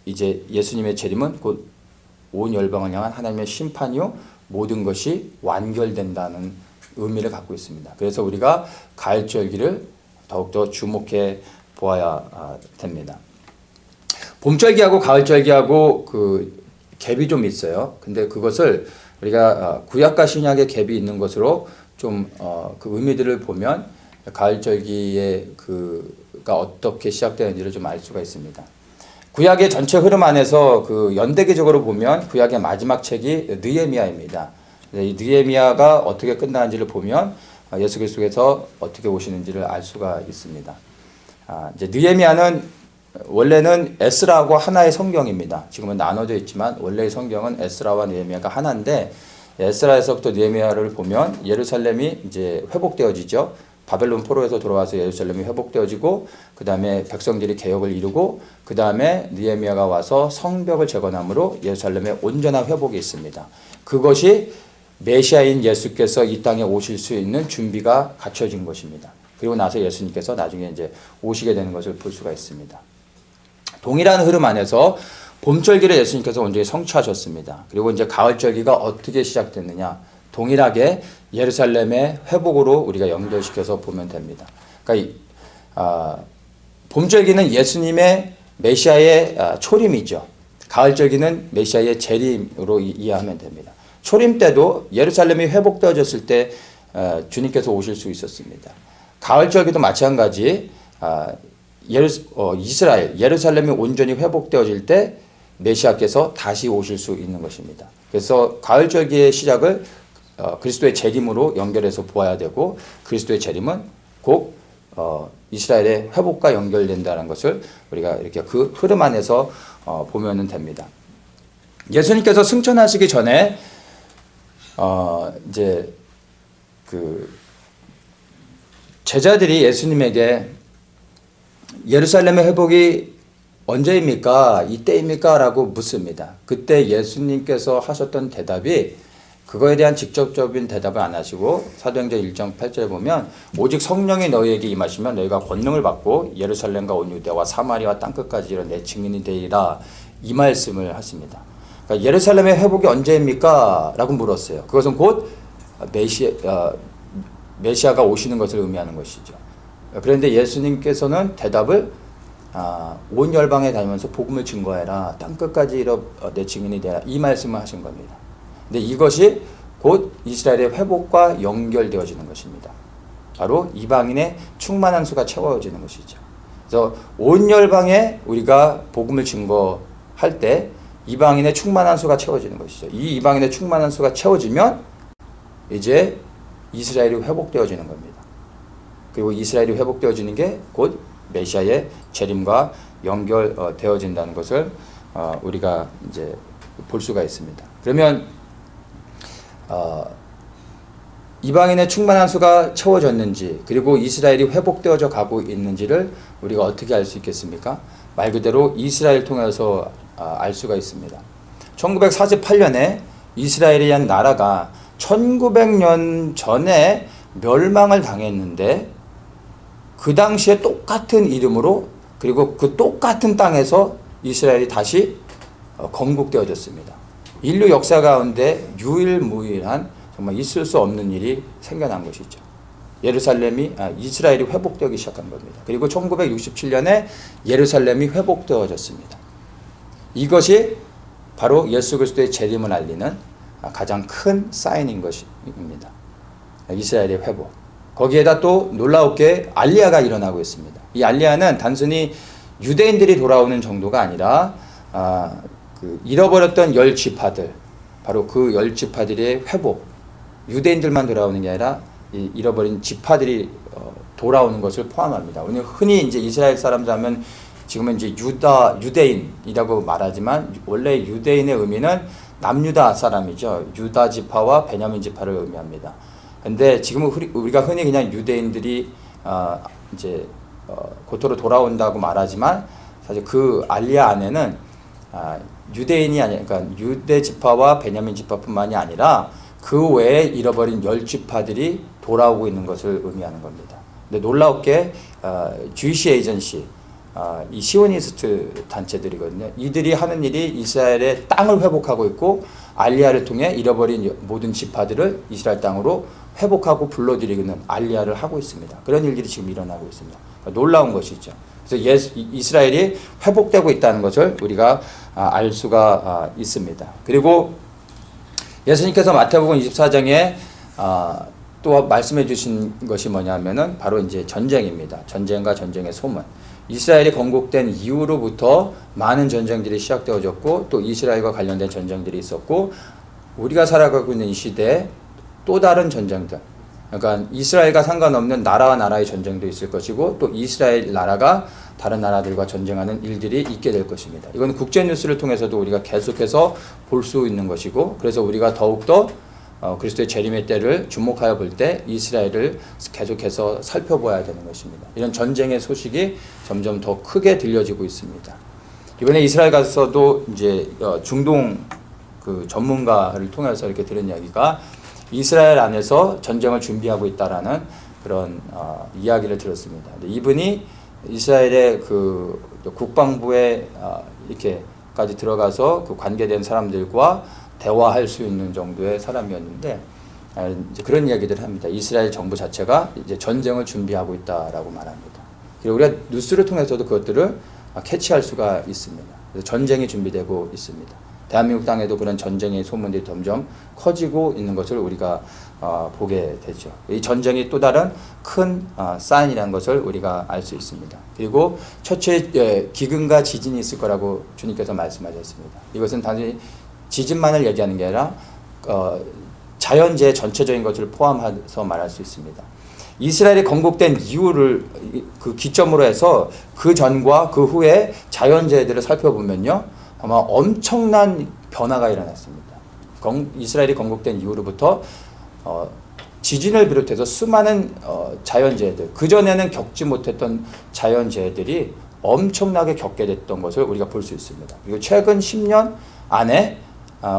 이제 예수님의 재림은 곧 온 열방을 향한 하나님의 심판이요, 모든 것이 완결된다는 의미를 갖고 있습니다. 그래서 우리가 가을절기를 더욱더 주목해 보아야 됩니다. 봄절기하고 가을절기하고 그 갭이 좀 있어요. 근데 그것을 우리가 구약과 신약의 갭이 있는 것으로 좀 그 의미들을 보면 가을절기의 그가 어떻게 시작되는지를 좀 알 수가 있습니다. 구약의 전체 흐름 안에서 그 연대기적으로 보면 구약의 마지막 책이 느헤미야입니다. 이 느헤미야가 어떻게 끝나는지를 보면 예수 그리스도께서 어떻게 오시는지를 알 수가 있습니다. 이제 느헤미야는 원래는 에스라하고 하나의 성경입니다. 지금은 나눠져 있지만 원래의 성경은 에스라와 느헤미야가 하나인데, 에스라에서부터 느헤미야를 보면 예루살렘이 이제 회복되어지죠. 바벨론 포로에서 돌아와서 예루살렘이 회복되어지고, 그 다음에 백성들이 개혁을 이루고, 그 다음에 느헤미야가 와서 성벽을 재건함으로 예루살렘의 온전한 회복이 있습니다. 그것이 메시아인 예수께서 이 땅에 오실 수 있는 준비가 갖춰진 것입니다. 그리고 나서 예수님께서 나중에 이제 오시게 되는 것을 볼 수가 있습니다. 동일한 흐름 안에서 봄절기를 예수님께서 온전히 성취하셨습니다. 그리고 이제 가을절기가 어떻게 시작됐느냐, 동일하게 예루살렘의 회복으로 우리가 연결시켜서 보면 됩니다. 그러니까 봄절기는 예수님의 메시아의 초림이죠. 가을절기는 메시아의 재림으로 이해하면 됩니다. 초림 때도 예루살렘이 회복되어졌을 때 주님께서 오실 수 있었습니다. 가을절기도 마찬가지 이스라엘, 예루살렘이 온전히 회복되어질 때 메시아께서 다시 오실 수 있는 것입니다. 그래서 가을절기의 시작을 그리스도의 재림으로 연결해서 보아야 되고, 그리스도의 재림은 곧 이스라엘의 회복과 연결된다는 것을 우리가 이렇게 그 흐름 안에서 보면 됩니다. 예수님께서 승천하시기 전에 이제 그 제자들이 예수님에게 예루살렘의 회복이 언제입니까? 이때입니까? 라고 묻습니다. 그때 예수님께서 하셨던 대답이, 그거에 대한 직접적인 대답을 안 하시고 사도행전 1장 8절에 보면 오직 성령이 너희에게 임하시면 너희가 권능을 받고 예루살렘과 온 유대와 사마리아 땅끝까지 이런 내 증인이 되리라, 이 말씀을 하십니다. 그러니까 예루살렘의 회복이 언제입니까? 라고 물었어요. 그것은 곧 메시아가 오시는 것을 의미하는 것이죠. 그런데 예수님께서는 대답을 온 열방에 다니면서 복음을 증거해라. 땅 끝까지 내 증인이 되라. 이 말씀을 하신 겁니다. 근데 이것이 곧 이스라엘의 회복과 연결되어지는 것입니다. 바로 이방인의 충만한 수가 채워지는 것이죠. 그래서 온 열방에 우리가 복음을 증거할 때 이방인의 충만한 수가 채워지는 것이죠. 이 이방인의 충만한 수가 채워지면 이제 이스라엘이 회복되어지는 겁니다. 그리고 이스라엘이 회복되어지는 게 곧 메시아의 재림과 연결되어진다는 것을 우리가 이제 볼 수가 있습니다. 그러면 이방인의 충만한 수가 채워졌는지 그리고 이스라엘이 회복되어져 가고 있는지를 우리가 어떻게 알 수 있겠습니까? 말 그대로 이스라엘 통해서 알 수가 있습니다. 1948년에 이스라엘이란 나라가 1900년 전에 멸망을 당했는데 그 당시에 똑같은 이름으로 그리고 그 똑같은 땅에서 이스라엘이 다시 건국되어졌습니다. 인류 역사 가운데 유일무이한 정말 있을 수 없는 일이 생겨난 것이죠. 이스라엘이 회복되기 시작한 겁니다. 그리고 1967년에 예루살렘이 회복되어졌습니다. 이것이 바로 예수 그리스도의 재림을 알리는 가장 큰 사인인 것입니다. 이스라엘의 회복. 거기에다 또 놀라웠게 알리야가 일어나고 있습니다. 이 알리야는 단순히 유대인들이 돌아오는 정도가 아니라 잃어버렸던 10지파들, 바로 그 10지파들의 회복, 유대인들만 돌아오는 게 아니라 잃어버린 지파들이 돌아오는 것을 포함합니다. 오늘 흔히 이제 이스라엘 사람들 하면 지금은 이제 유대인이라고 말하지만 원래 유대인의 의미는 남유다 사람이죠. 유다 지파와 베냐민 지파를 의미합니다. 근데 지금은 우리가 흔히 그냥 유대인들이 이제 고토로 돌아온다고 말하지만 사실 그 알리야 안에는 유대인이 아니라 그러니까 유대 지파와 베냐민 지파뿐만이 아니라 그 외에 잃어버린 10지파들이 돌아오고 있는 것을 의미하는 겁니다. 근데 놀랍게 주이시 에이전시 이 시오니스트 단체들이거든요. 이들이 하는 일이 이스라엘의 땅을 회복하고 있고 알리야를 통해 잃어버린 모든 지파들을 이스라엘 땅으로 회복하고 불러들이는 알리야를 하고 있습니다. 그런 일들이 지금 일어나고 있습니다. 그러니까 놀라운 것이죠. 그래서 이스라엘이 회복되고 있다는 것을 우리가 알 수가 있습니다. 그리고 예수님께서 마태복음 24장에 또 말씀해 주신 것이 뭐냐면은 바로 이제 전쟁입니다. 전쟁과 전쟁의 소문. 이스라엘이 건국된 이후로부터 많은 전쟁들이 시작되어졌고 또 이스라엘과 관련된 전쟁들이 있었고 우리가 살아가고 있는 이 시대에 또 다른 전쟁들, 그러니까 이스라엘과 상관없는 나라와 나라의 전쟁도 있을 것이고 또 이스라엘 나라가 다른 나라들과 전쟁하는 일들이 있게 될 것입니다. 이건 국제 뉴스를 통해서도 우리가 계속해서 볼 수 있는 것이고 그래서 우리가 더욱더 그리스도의 재림의 때를 주목하여 볼 때 이스라엘을 계속해서 살펴봐야 되는 것입니다. 이런 전쟁의 소식이 점점 더 크게 들려지고 있습니다. 이번에 이스라엘 가서도 이제 중동 그 전문가를 통해서 이렇게 들은 이야기가 이스라엘 안에서 전쟁을 준비하고 있다라는 그런 이야기를 들었습니다. 이분이 이스라엘의 그 국방부에 이렇게까지 들어가서 그 관계된 사람들과 대화할 수 있는 정도의 사람이었는데 이제 그런 이야기들을 합니다. 이스라엘 정부 자체가 이제 전쟁을 준비하고 있다라고 말합니다. 그리고 우리가 뉴스를 통해서도 그것들을 캐치할 수가 있습니다. 그래서 전쟁이 준비되고 있습니다. 대한민국 땅에도 그런 전쟁의 소문들이 점점 커지고 있는 것을 우리가 보게 되죠. 이 전쟁이 또 다른 큰 사인이라는 것을 우리가 알 수 있습니다. 그리고 처처에 기근과 지진이 있을 거라고 주님께서 말씀하셨습니다. 이것은 단순히 지진만을 얘기하는 게 아니라 자연재해 전체적인 것을 포함해서 말할 수 있습니다. 이스라엘이 건국된 이유를 그 기점으로 해서 그 전과 그 후에 자연재해들을 살펴보면요. 아마 엄청난 변화가 일어났습니다. 이스라엘이 건국된 이후로부터 지진을 비롯해서 수많은 자연재해들, 그전에는 겪지 못했던 자연재해들이 엄청나게 겪게 됐던 것을 우리가 볼 수 있습니다. 그리고 최근 10년 안에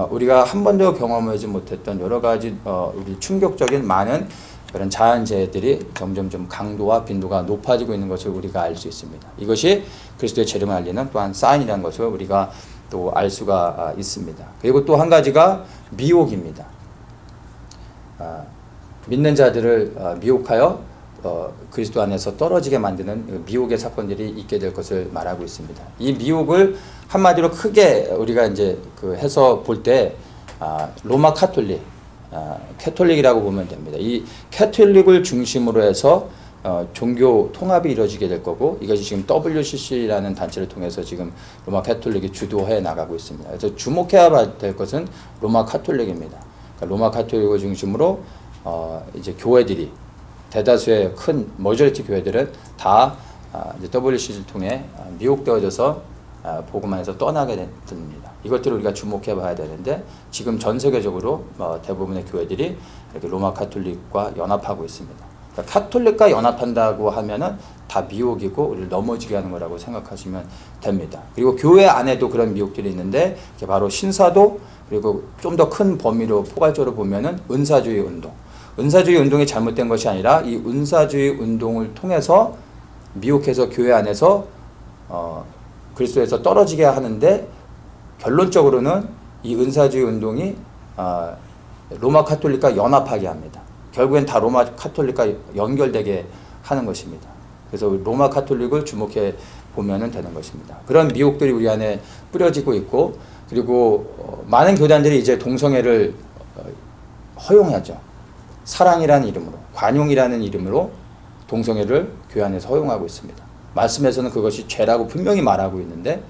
우리가 한 번도 경험하지 못했던 여러 가지 우리 충격적인 많은 그런 자연재해들이 점점 좀 강도와 빈도가 높아지고 있는 것을 우리가 알 수 있습니다. 이것이 그리스도의 재림을 알리는 또한 사인이라는 것을 우리가 또 알 수가 있습니다. 그리고 또 한 가지가 미혹입니다. 믿는 자들을 미혹하여 그리스도 안에서 떨어지게 만드는 미혹의 사건들이 있게 될 것을 말하고 있습니다. 이 미혹을 한마디로 크게 우리가 이제 해서 볼 때 로마 카톨릭, 캐톨릭이라고 보면 됩니다. 이 캐톨릭을 중심으로 해서 종교 통합이 이루어지게 될 거고, 이것이 지금 WCC라는 단체를 통해서 지금 로마 캐톨릭이 주도해 나가고 있습니다. 그래서 주목해야 될 것은 로마 카톨릭입니다. 그러니까 로마 카톨릭을 중심으로 이제 교회들이, 대다수의 큰 머저리티 교회들은 다 이제 WCC를 통해 미혹되어져서 복음 안에서 떠나게 됩니다. 이것들을 우리가 주목해 봐야 되는데, 지금 전 세계적으로 대부분의 교회들이 이렇게 로마 카톨릭과 연합하고 있습니다. 그러니까 카톨릭과 연합한다고 하면은 다 미혹이고 우리를 넘어지게 하는 거라고 생각하시면 됩니다. 그리고 교회 안에도 그런 미혹들이 있는데, 그게 바로 신사도, 그리고 좀 더 큰 범위로 포괄적으로 보면은 은사주의 운동. 은사주의 운동이 잘못된 것이 아니라 이 은사주의 운동을 통해서 미혹해서 교회 안에서 그리스도에서 떨어지게 하는데, 결론적으로는 이 은사주의 운동이 로마 카톨릭과 연합하게 합니다. 결국엔 다 로마 카톨릭과 연결되게 하는 것입니다. 그래서 로마 카톨릭을 주목해 보면 되는 것입니다. 그런 미혹들이 우리 안에 뿌려지고 있고, 그리고 많은 교단들이 이제 동성애를 허용하죠. 사랑이라는 이름으로, 관용이라는 이름으로 동성애를 교회 안에서 허용하고 있습니다. 말씀에서는 그것이 죄라고 분명히 말하고 있는데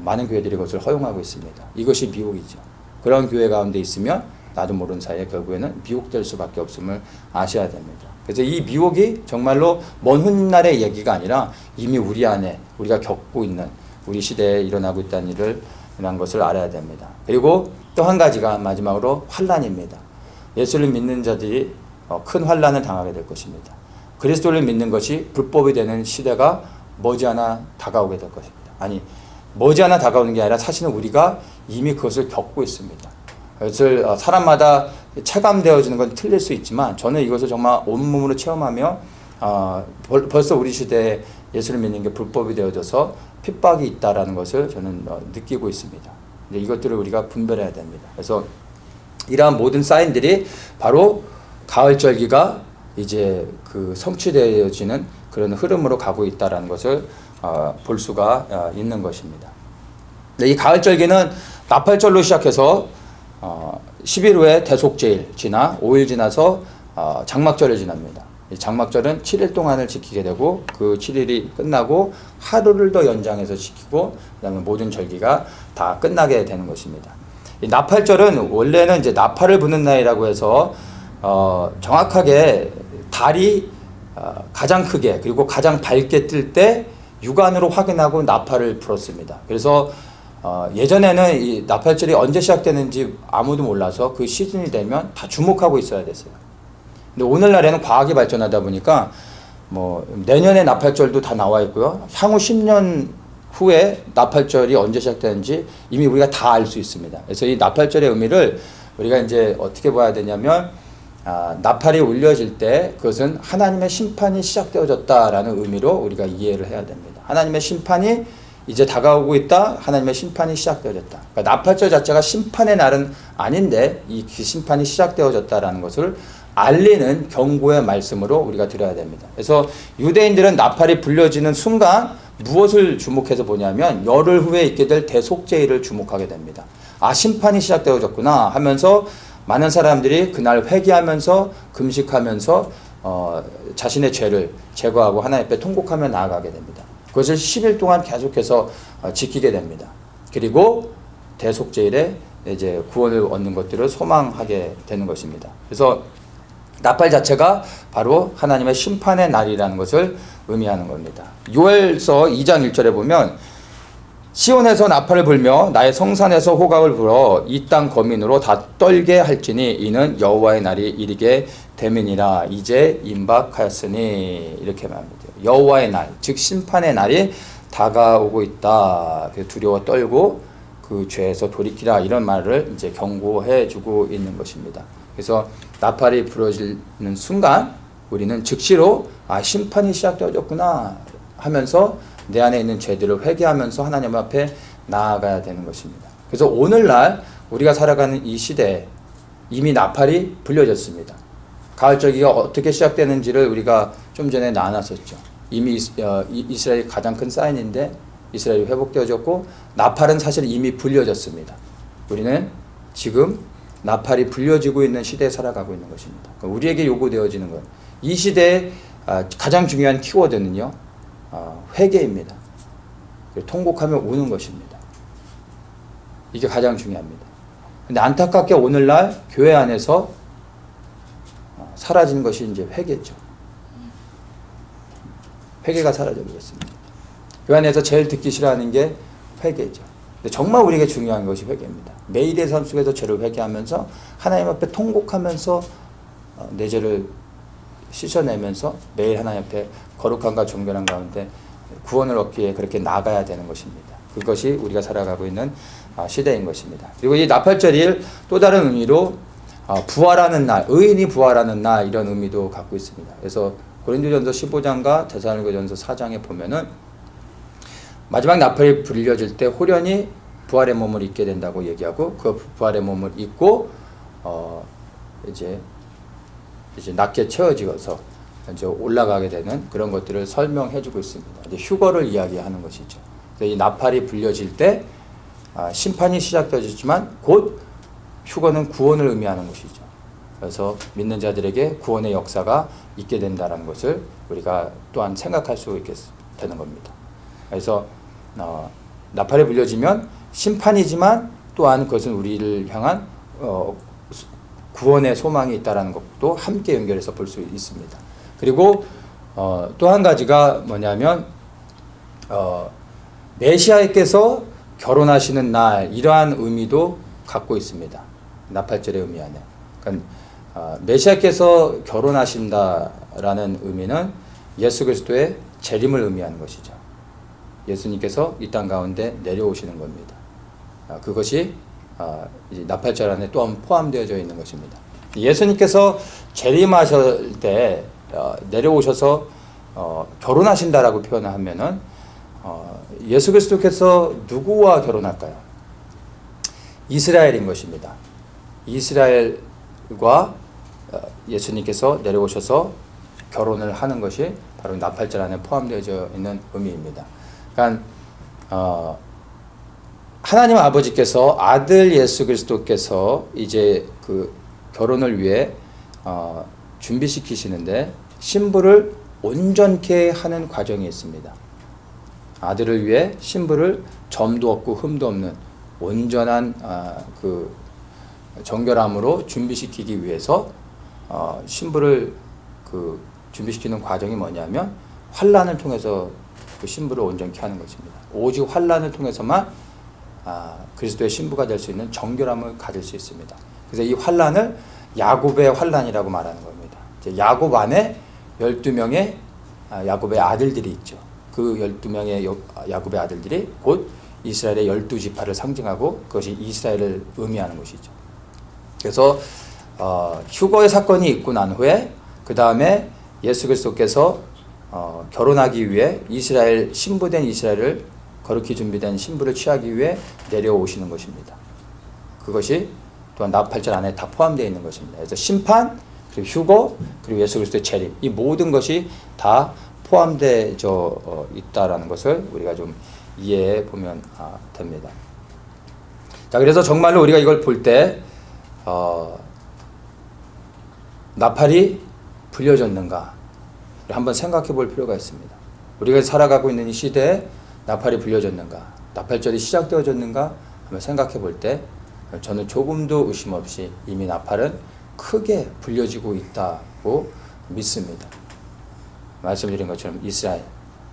많은 교회들이 그것을 허용하고 있습니다. 이것이 미혹이죠. 그런 교회 가운데 있으면 나도 모르는 사이에 결국에는 미혹될 수밖에 없음을 아셔야 됩니다. 그래서 이 미혹이 정말로 먼 훗날의 얘기가 아니라 이미 우리 안에, 우리가 겪고 있는, 우리 시대에 일어나고 있다는 이런 것을 알아야 됩니다. 그리고 또 한 가지가 마지막으로 환난입니다. 예수를 믿는 자들이 큰 환난을 당하게 될 것입니다. 그리스도를 믿는 것이 불법이 되는 시대가 머지않아 다가오게 될 것입니다. 아니, 머지않아 다가오는 게 아니라 사실은 우리가 이미 그것을 겪고 있습니다. 그것을 사람마다 체감되어지는 건 틀릴 수 있지만, 저는 이것을 정말 온몸으로 체험하며 벌써 우리 시대에 예수를 믿는 게 불법이 되어져서 핍박이 있다라는 것을 저는 느끼고 있습니다. 이것들을 우리가 분별해야 됩니다. 그래서 이러한 모든 사인들이 바로 가을절기가 이제 성취되어지는 그런 흐름으로 가고 있다라는 것을 볼 수가 있는 것입니다. 이 가을절기는 나팔절로 시작해서 10일 후에 대속제일 지나 5일 지나서 장막절을 지납니다. 이 장막절은 7일 동안을 지키게 되고, 그 7일이 끝나고 하루를 더 연장해서 지키고, 그 다음에 모든 절기가 다 끝나게 되는 것입니다. 이 나팔절은 원래는 이제 나팔을 부는 날이라고 해서 정확하게 달이 가장 크게 그리고 가장 밝게 뜰 때 육안으로 확인하고 나팔을 불었습니다. 그래서 예전에는 이 나팔절이 언제 시작되는지 아무도 몰라서 그 시즌이 되면 다 주목하고 있어야 됐어요. 근데 오늘날에는 과학이 발전하다 보니까 내년에 나팔절도 다 나와 있고요. 향후 10년 후에 나팔절이 언제 시작되는지 이미 우리가 다 알 수 있습니다. 그래서 이 나팔절의 의미를 우리가 이제 어떻게 봐야 되냐면, 나팔이 울려질 때 그것은 하나님의 심판이 시작되어졌다라는 의미로 우리가 이해를 해야 됩니다. 하나님의 심판이 이제 다가오고 있다. 하나님의 심판이 시작되어졌다. 그러니까 나팔절 자체가 심판의 날은 아닌데 이 심판이 시작되어졌다라는 것을 알리는 경고의 말씀으로 우리가 들어야 됩니다. 그래서 유대인들은 나팔이 불려지는 순간 무엇을 주목해서 보냐면, 열흘 후에 있게 될 대속제일을 주목하게 됩니다. 심판이 시작되어졌구나 하면서 많은 사람들이 그날 회개하면서 금식하면서 자신의 죄를 제거하고 하나님 앞에 통곡하며 나아가게 됩니다. 그것을 10일 동안 계속해서 지키게 됩니다. 그리고 대속제일에 이제 구원을 얻는 것들을 소망하게 되는 것입니다. 그래서 나팔 자체가 바로 하나님의 심판의 날이라는 것을 의미하는 겁니다. 요엘서 2장 1절에 보면, 시온에서 나팔을 불며 나의 성산에서 호각을 불어 이 땅 거민으로 다 떨게 할지니 이는 여호와의 날이 이르게 됨이니라. 이제 임박하였으니. 이렇게 말합니다. 여호와의 날, 즉 심판의 날이 다가오고 있다. 두려워 떨고 그 죄에서 돌이키라. 이런 말을 이제 경고해 주고 있는 것입니다. 그래서 나팔이 불어지는 순간 우리는 즉시로 심판이 시작되어졌구나 하면서 내 안에 있는 죄들을 회개하면서 하나님 앞에 나아가야 되는 것입니다. 그래서 오늘날 우리가 살아가는 이 시대에 이미 나팔이 불려졌습니다. 가을절기가 어떻게 시작되는지를 우리가 좀 전에 나눴었죠. 이미 이스라엘이 가장 큰 사인인데 이스라엘이 회복되어졌고 나팔은 사실 이미 불려졌습니다. 우리는 지금 나팔이 불려지고 있는 시대에 살아가고 있는 것입니다. 우리에게 요구되어지는 것, 이 시대의 가장 중요한 키워드는요, 회개입니다. 통곡하며 우는 것입니다. 이게 가장 중요합니다. 근데 안타깝게 오늘날 교회 안에서 사라진 것이 이제 회개죠. 회개가 사라져 버렸습니다. 교회 안에서 제일 듣기 싫어하는 게 회개죠. 근데 정말 우리에게 중요한 것이 회개입니다. 매일의 삶 속에서 죄를 회개하면서 하나님 앞에 통곡하면서 내 죄를 씻어내면서 매일 하나님 앞에 거룩함과 정결한 가운데 구원을 얻기에 그렇게 나가야 되는 것입니다. 그것이 우리가 살아가고 있는 시대인 것입니다. 그리고 이 나팔절일 또 다른 의미로 부활하는 날, 의인이 부활하는 날 이런 의미도 갖고 있습니다. 그래서 고린도전서 15장과 데살로니가전서 4장에 보면은 마지막 나팔이 불려질 때 호련히 부활의 몸을 입게 된다고 얘기하고 그 부활의 몸을 입고 이제 낮게 채워지어서 이제 올라가게 되는 그런 것들을 설명해주고 있습니다. 이제 휴거를 이야기하는 것이죠. 이 나팔이 불려질 때 심판이 시작되었지만 곧 휴거는 구원을 의미하는 것이죠. 그래서 믿는 자들에게 구원의 역사가 있게 된다는 것을 우리가 또한 생각할 수 있게 되는 겁니다. 그래서 나팔이 불려지면 심판이지만 또한 그것은 우리를 향한 구원의 소망이 있다는 것도 함께 연결해서 볼 수 있습니다. 그리고 또 한 가지가 뭐냐면 메시아께서 결혼하시는 날 이러한 의미도 갖고 있습니다. 나팔절의 의미 안에. 그러니까 메시아께서 결혼하신다라는 의미는 예수 그리스도의 재림을 의미하는 것이죠. 예수님께서 이 땅 가운데 내려오시는 겁니다. 그것이 이제 나팔절 안에 또한 포함되어져 있는 것입니다. 예수님께서 재림하실 때 내려오셔서 결혼하신다라고 표현하면은 예수 그리스도께서 누구와 결혼할까요? 이스라엘인 것입니다. 이스라엘과 예수님께서 내려오셔서 결혼을 하는 것이 바로 나팔절 안에 포함되어져 있는 의미입니다. 그러니까 하나님 아버지께서 아들 예수 그리스도께서 이제 그 결혼을 위해 준비시키시는데 신부를 온전케 하는 과정이 있습니다. 아들을 위해 신부를 점도 없고 흠도 없는 온전한 그 정결함으로 준비시키기 위해서 신부를 그 준비시키는 과정이 뭐냐면 환난을 통해서 그 신부를 온전케 하는 것입니다. 오직 환난을 통해서만 그리스도의 신부가 될 수 있는 정결함을 가질 수 있습니다. 그래서 이 환난을 야곱의 환난이라고 말하는 겁니다. 이제 야곱 안에 12명의 야곱의 아들들이 있죠. 그 12명의 야곱의 아들들이 곧 이스라엘의 12지파를 상징하고 그것이 이스라엘을 의미하는 것이죠. 그래서 휴거의 사건이 있고 난 후에 그 다음에 예수 그리스도께서 결혼하기 위해 이스라엘 신부된 이스라엘을 거룩히 준비된 신부를 취하기 위해 내려오시는 것입니다. 그것이 또한 나팔절 안에 다 포함되어 있는 것입니다. 그래서 심판, 그리고 휴거, 그리고 예수 그리스도의 재림, 이 모든 것이 다 포함되어 있다라는 것을 우리가 좀 이해해 보면 됩니다. 자, 그래서 정말로 우리가 이걸 볼 때 나팔이 불려졌는가 한번 생각해 볼 필요가 있습니다. 우리가 살아가고 있는 이 시대에 나팔이 불려졌는가, 나팔절이 시작되어졌는가 한번 생각해 볼 때 저는 조금도 의심 없이 이미 나팔은 크게 불려지고 있다고 믿습니다. 말씀드린 것처럼 이스라엘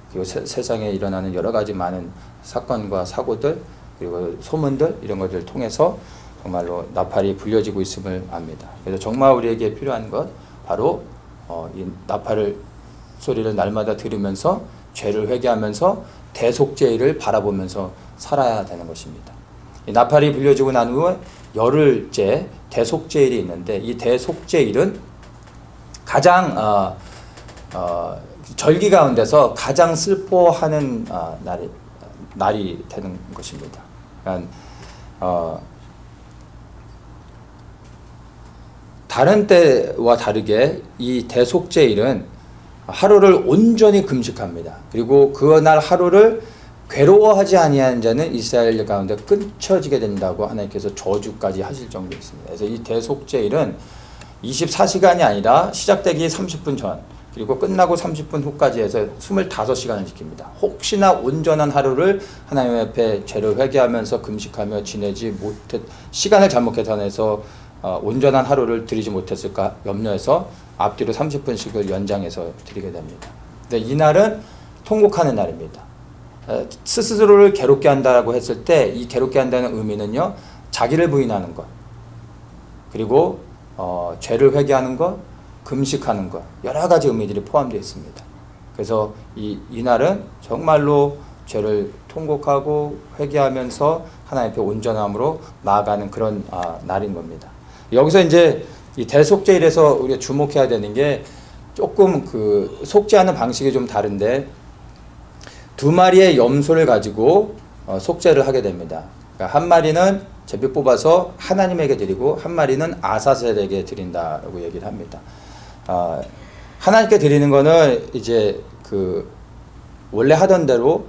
그리고 세상에 일어나는 여러 가지 많은 사건과 사고들 그리고 소문들 이런 것들을 통해서 정말로 나팔이 불려지고 있음을 압니다. 그래서 정말 우리에게 필요한 것 바로 이 나팔을 소리를 날마다 들으면서 죄를 회개하면서 대속죄일을 바라보면서 살아야 되는 것입니다. 이 나팔이 불려지고 난 후에 열흘째 대속죄일이 있는데 이 대속죄일은 가장 절기 가운데서 가장 슬퍼하는 날이 되는 것입니다. 그러니까 다른 때와 다르게 이 대속제일은 하루를 온전히 금식합니다. 그리고 그날 하루를 괴로워하지 아니하는 자는 이스라엘 가운데 끊쳐지게 된다고 하나님께서 저주까지 하실 정도였습니다. 그래서 이 대속제일은 24시간이 아니라 시작되기 30분 전 그리고 끝나고 30분 후까지 해서 25시간을 지킵니다. 혹시나 온전한 하루를 하나님 앞에 죄를 회개하면서 금식하며 지내지 못했 시간을 잘못 계산해서 온전한 하루를 드리지 못했을까 염려해서 앞뒤로 30분씩을 연장해서 드리게 됩니다. 근데 이날은 통곡하는 날입니다. 스스로를 괴롭게 한다고 했을 때 이 괴롭게 한다는 의미는요, 자기를 부인하는 것, 그리고 죄를 회개하는 것, 금식하는 것, 여러 가지 의미들이 포함되어 있습니다. 그래서 이날은 정말로 죄를 통곡하고 회개하면서 하나님 앞에 온전함으로 나아가는 그런 날인 겁니다. 여기서 이제 이 대속제일에서 우리가 주목해야 되는 게 조금 그 속죄하는 방식이 좀 다른데 두 마리의 염소를 가지고 속죄를 하게 됩니다. 그러니까 한 마리는 제비 뽑아서 하나님에게 드리고 한 마리는 아사셀에게 드린다라고 얘기를 합니다. 하나님께 드리는 거는 이제 그 원래 하던 대로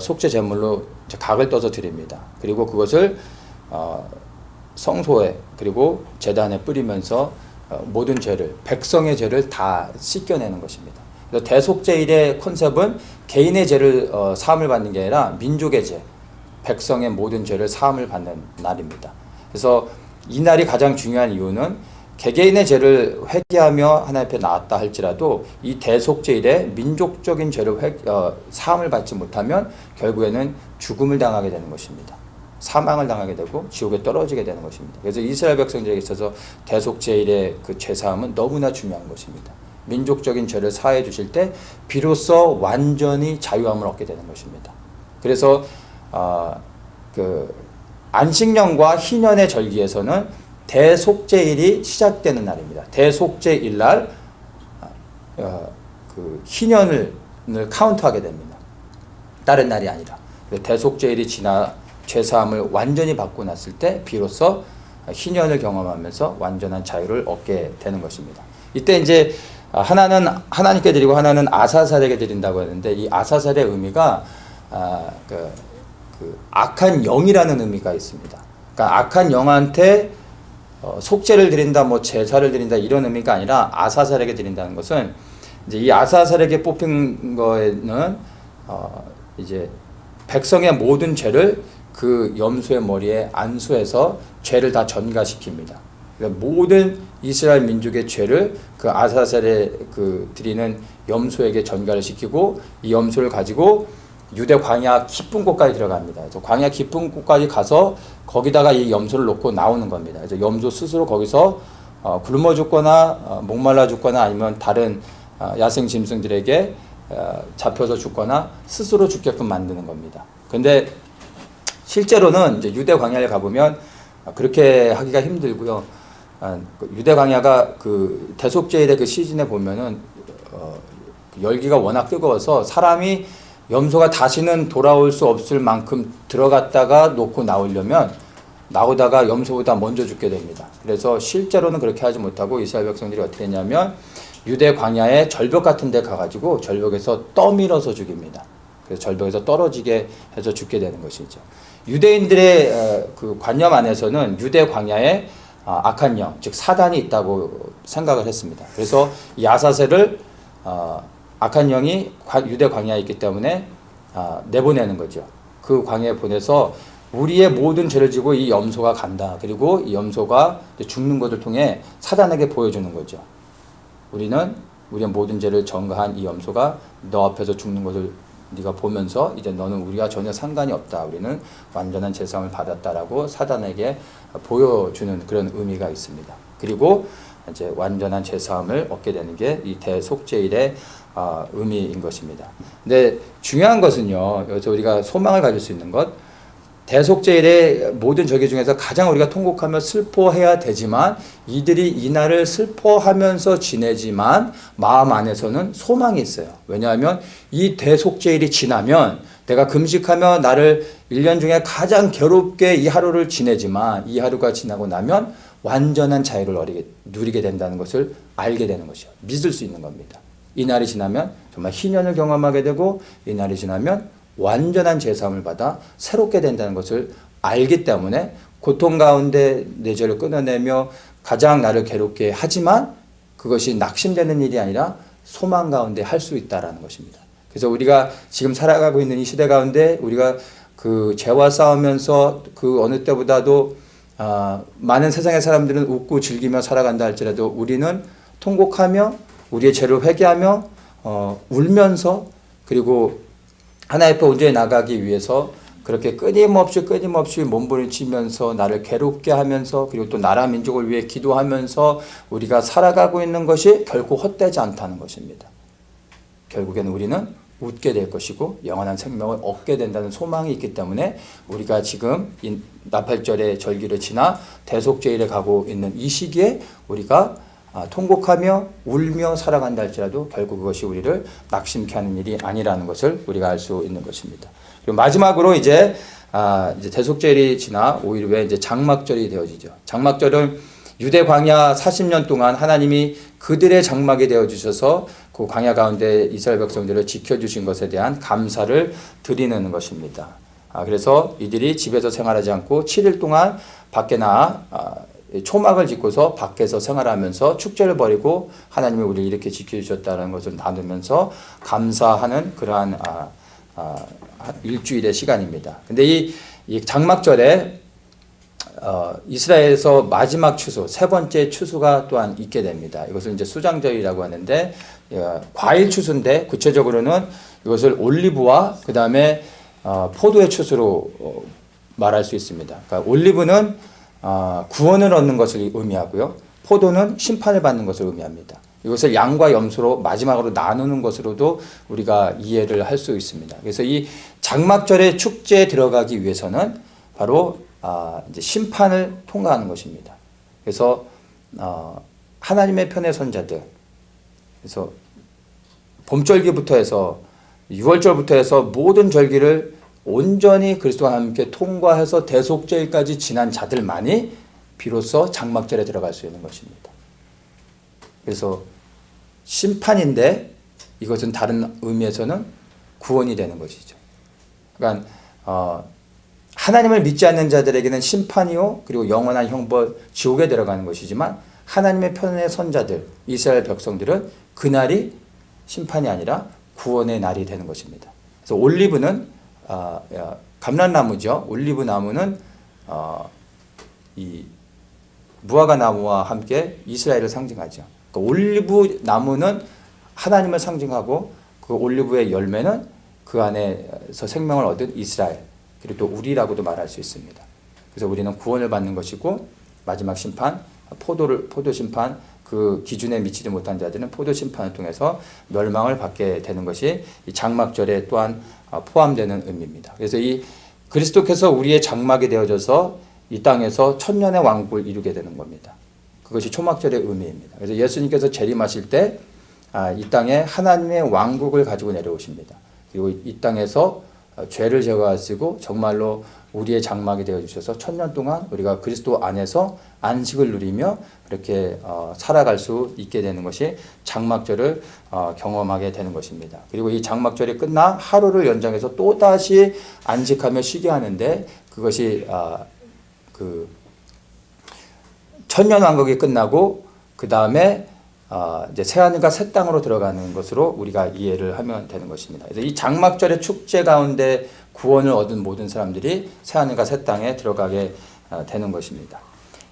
속죄 제물로 각을 떠서 드립니다. 그리고 그것을 성소에 그리고 제단에 뿌리면서 모든 죄를 백성의 죄를 다 씻겨내는 것입니다. 그래서 대속제일의 컨셉은 개인의 죄를 사함을 받는 게 아니라 민족의 죄, 백성의 모든 죄를 사함을 받는 날입니다. 그래서 이 날이 가장 중요한 이유는 개개인의 죄를 회개하며 하나님 앞에 나왔다 할지라도 이 대속제일에 민족적인 죄를 사함을 받지 못하면 결국에는 죽음을 당하게 되는 것입니다. 사망을 당하게 되고 지옥에 떨어지게 되는 것입니다. 그래서 이스라엘 백성들에게 있어서 대속제일의 그 죄사함은 너무나 중요한 것입니다. 민족적인 죄를 사해 주실 때 비로소 완전히 자유함을 얻게 되는 것입니다. 그래서 그 안식년과 희년의 절기에서는 대속제일이 시작되는 날입니다. 대속제일 날 그 희년을 카운트하게 됩니다. 다른 날이 아니라 대속제일이 지나 죄사함을 완전히 받고 났을 때 비로소 희년을 경험하면서 완전한 자유를 얻게 되는 것입니다. 이때 이제 하나는 하나님께 드리고 하나는 아사살에게 드린다고 했는데 이 아사살의 의미가 그 악한 영이라는 의미가 있습니다. 그러니까 악한 영한테 속죄를 드린다, 뭐 제사를 드린다 이런 의미가 아니라 아사살에게 드린다는 것은 이제 이 아사살에게 뽑힌 거에는 이제 백성의 모든 죄를 그 염소의 머리에 안수해서 죄를 다 전가시킵니다. 그러니까 모든 이스라엘 민족의 죄를 그 아사셀에 그 드리는 염소에게 전가를 시키고 이 염소를 가지고 유대 광야 깊은 곳까지 들어갑니다. 그래서 광야 깊은 곳까지 가서 거기다가 이 염소를 놓고 나오는 겁니다. 그래서 염소 스스로 거기서 굶어 죽거나 목말라 죽거나 아니면 다른 야생 짐승들에게 잡혀서 죽거나 스스로 죽게끔 만드는 겁니다. 근데 실제로는 이제 유대 광야를 가보면 그렇게 하기가 힘들고요. 유대 광야가 그 대속제일의 그 시즌에 보면은 열기가 워낙 뜨거워서 사람이 염소가 다시는 돌아올 수 없을 만큼 들어갔다가 놓고 나오려면 나오다가 염소보다 먼저 죽게 됩니다. 그래서 실제로는 그렇게 하지 못하고 이스라엘 백성들이 어떻게 했냐면 유대 광야의 절벽 같은 데 가가지고 절벽에서 떠밀어서 죽입니다. 그래서 절벽에서 떨어지게 해서 죽게 되는 것이죠. 유대인들의 그 관념 안에서는 유대 광야에 악한 영, 즉 사단이 있다고 생각을 했습니다. 그래서 이 아사셀을 악한 영이 유대 광야에 있기 때문에 내보내는 거죠. 그 광야에 보내서 우리의 모든 죄를 지고 이 염소가 간다. 그리고 이 염소가 죽는 것을 통해 사단에게 보여주는 거죠. 우리는 우리의 모든 죄를 전가한 이 염소가 너 앞에서 죽는 것을 네가 보면서 이제 너는 우리와 전혀 상관이 없다. 우리는 완전한 제사함을 받았다라고 사단에게 보여주는 그런 의미가 있습니다. 그리고 이제 완전한 제사함을 얻게 되는 게 이 대속제일의 의미인 것입니다. 근데 중요한 것은요. 여기서 우리가 소망을 가질 수 있는 것, 대속제일의 모든 절기 중에서 가장 우리가 통곡하며 슬퍼해야 되지만 이들이 이 날을 슬퍼하면서 지내지만 마음 안에서는 소망이 있어요. 왜냐하면 이 대속제일이 지나면 내가 금식하며 나를 1년 중에 가장 괴롭게 이 하루를 지내지만 이 하루가 지나고 나면 완전한 자유를 누리게 된다는 것을 알게 되는 것이요. 믿을 수 있는 겁니다. 이 날이 지나면 정말 희년을 경험하게 되고 이 날이 지나면 완전한 제사함을 받아 새롭게 된다는 것을 알기 때문에 고통 가운데 내절을 끊어내며 가장 나를 괴롭게 하지만 그것이 낙심되는 일이 아니라 소망 가운데 할 수 있다라는 것입니다. 그래서 우리가 지금 살아가고 있는 이 시대 가운데 우리가 그 죄와 싸우면서 그 어느 때보다도 많은 세상의 사람들은 웃고 즐기며 살아간다 할지라도 우리는 통곡하며 우리의 죄를 회개하며 울면서 그리고 하나님 앞에 온전히 나가기 위해서 그렇게 끊임없이 몸부림치면서 나를 괴롭게 하면서 그리고 또 나라 민족을 위해 기도하면서 우리가 살아가고 있는 것이 결코 헛되지 않다는 것입니다. 결국에는 우리는 웃게 될 것이고 영원한 생명을 얻게 된다는 소망이 있기 때문에 우리가 지금 이 나팔절의 절기를 지나 대속제일에 가고 있는 이 시기에 우리가 통곡하며 울며 살아간다 할지라도 결국 그것이 우리를 낙심케 하는 일이 아니라는 것을 우리가 알 수 있는 것입니다. 그리고 마지막으로 이제 대속절이 지나 5일 후에 이제 장막절이 되어지죠. 장막절은 유대 광야 40년 동안 하나님이 그들의 장막이 되어 주셔서 그 광야 가운데 이스라엘 백성들을 지켜주신 것에 대한 감사를 드리는 것입니다. 그래서 이들이 집에서 생활하지 않고 7일 동안 밖에 나와 초막을 짓고서 밖에서 생활하면서 축제를 벌이고 하나님이 우리를 이렇게 지켜주셨다는 것을 나누면서 감사하는 그러한 일주일의 시간입니다. 근데 이 장막절에 이스라엘에서 마지막 추수, 세 번째 추수가 또한 있게 됩니다. 이것을 이제 수장절이라고 하는데 과일 추수인데 구체적으로는 이것을 올리브와 그 다음에 포도의 추수로 말할 수 있습니다. 그러니까 올리브는 구원을 얻는 것을 의미하고요. 포도는 심판을 받는 것을 의미합니다. 이것을 양과 염소로 마지막으로 나누는 것으로도 우리가 이해를 할 수 있습니다. 그래서 이 장막절의 축제에 들어가기 위해서는 바로 이제 심판을 통과하는 것입니다. 그래서 하나님의 편에 선 자들, 그래서 봄절기부터 해서 6월절부터 해서 모든 절기를 온전히 그리스도와 함께 통과해서 대속제일까지 지난 자들만이 비로소 장막절에 들어갈 수 있는 것입니다. 그래서 심판인데 이것은 다른 의미에서는 구원이 되는 것이죠. 그러니까 하나님을 믿지 않는 자들에게는 심판이요 그리고 영원한 형벌 지옥에 들어가는 것이지만 하나님의 편에 선 자들 이스라엘 백성들은 그날이 심판이 아니라 구원의 날이 되는 것입니다. 그래서 올리브는 감람나무죠. 올리브 나무는 이 무화과 나무와 함께 이스라엘을 상징하죠. 그러니까 올리브 나무는 하나님을 상징하고 그 올리브의 열매는 그 안에서 생명을 얻은 이스라엘 그리고 또 우리라고도 말할 수 있습니다. 그래서 우리는 구원을 받는 것이고 마지막 심판 포도 심판 그 기준에 미치지 못한 자들은 포도 심판을 통해서 멸망을 받게 되는 것이 이 장막절에 또한 포함되는 의미입니다. 그래서 이 그리스도께서 우리의 장막이 되어져서 이 땅에서 천년의 왕국을 이루게 되는 겁니다. 그것이 초막절의 의미입니다. 그래서 예수님께서 재림하실 때 이 땅에 하나님의 왕국을 가지고 내려오십니다. 그리고 이 땅에서 죄를 제거하시고 정말로 우리의 장막이 되어주셔서 천년 동안 우리가 그리스도 안에서 안식을 누리며 이렇게 살아갈 수 있게 되는 것이 장막절을 경험하게 되는 것입니다. 그리고 이 장막절이 끝나 하루를 연장해서 또다시 안식하며 쉬게 하는데 그것이 그 천년 왕국이 끝나고 그 다음에 이제 새하늘과 새 땅으로 들어가는 것으로 우리가 이해를 하면 되는 것입니다. 그래서 이 장막절의 축제 가운데 구원을 얻은 모든 사람들이 새하늘과 새 땅에 들어가게 되는 것입니다.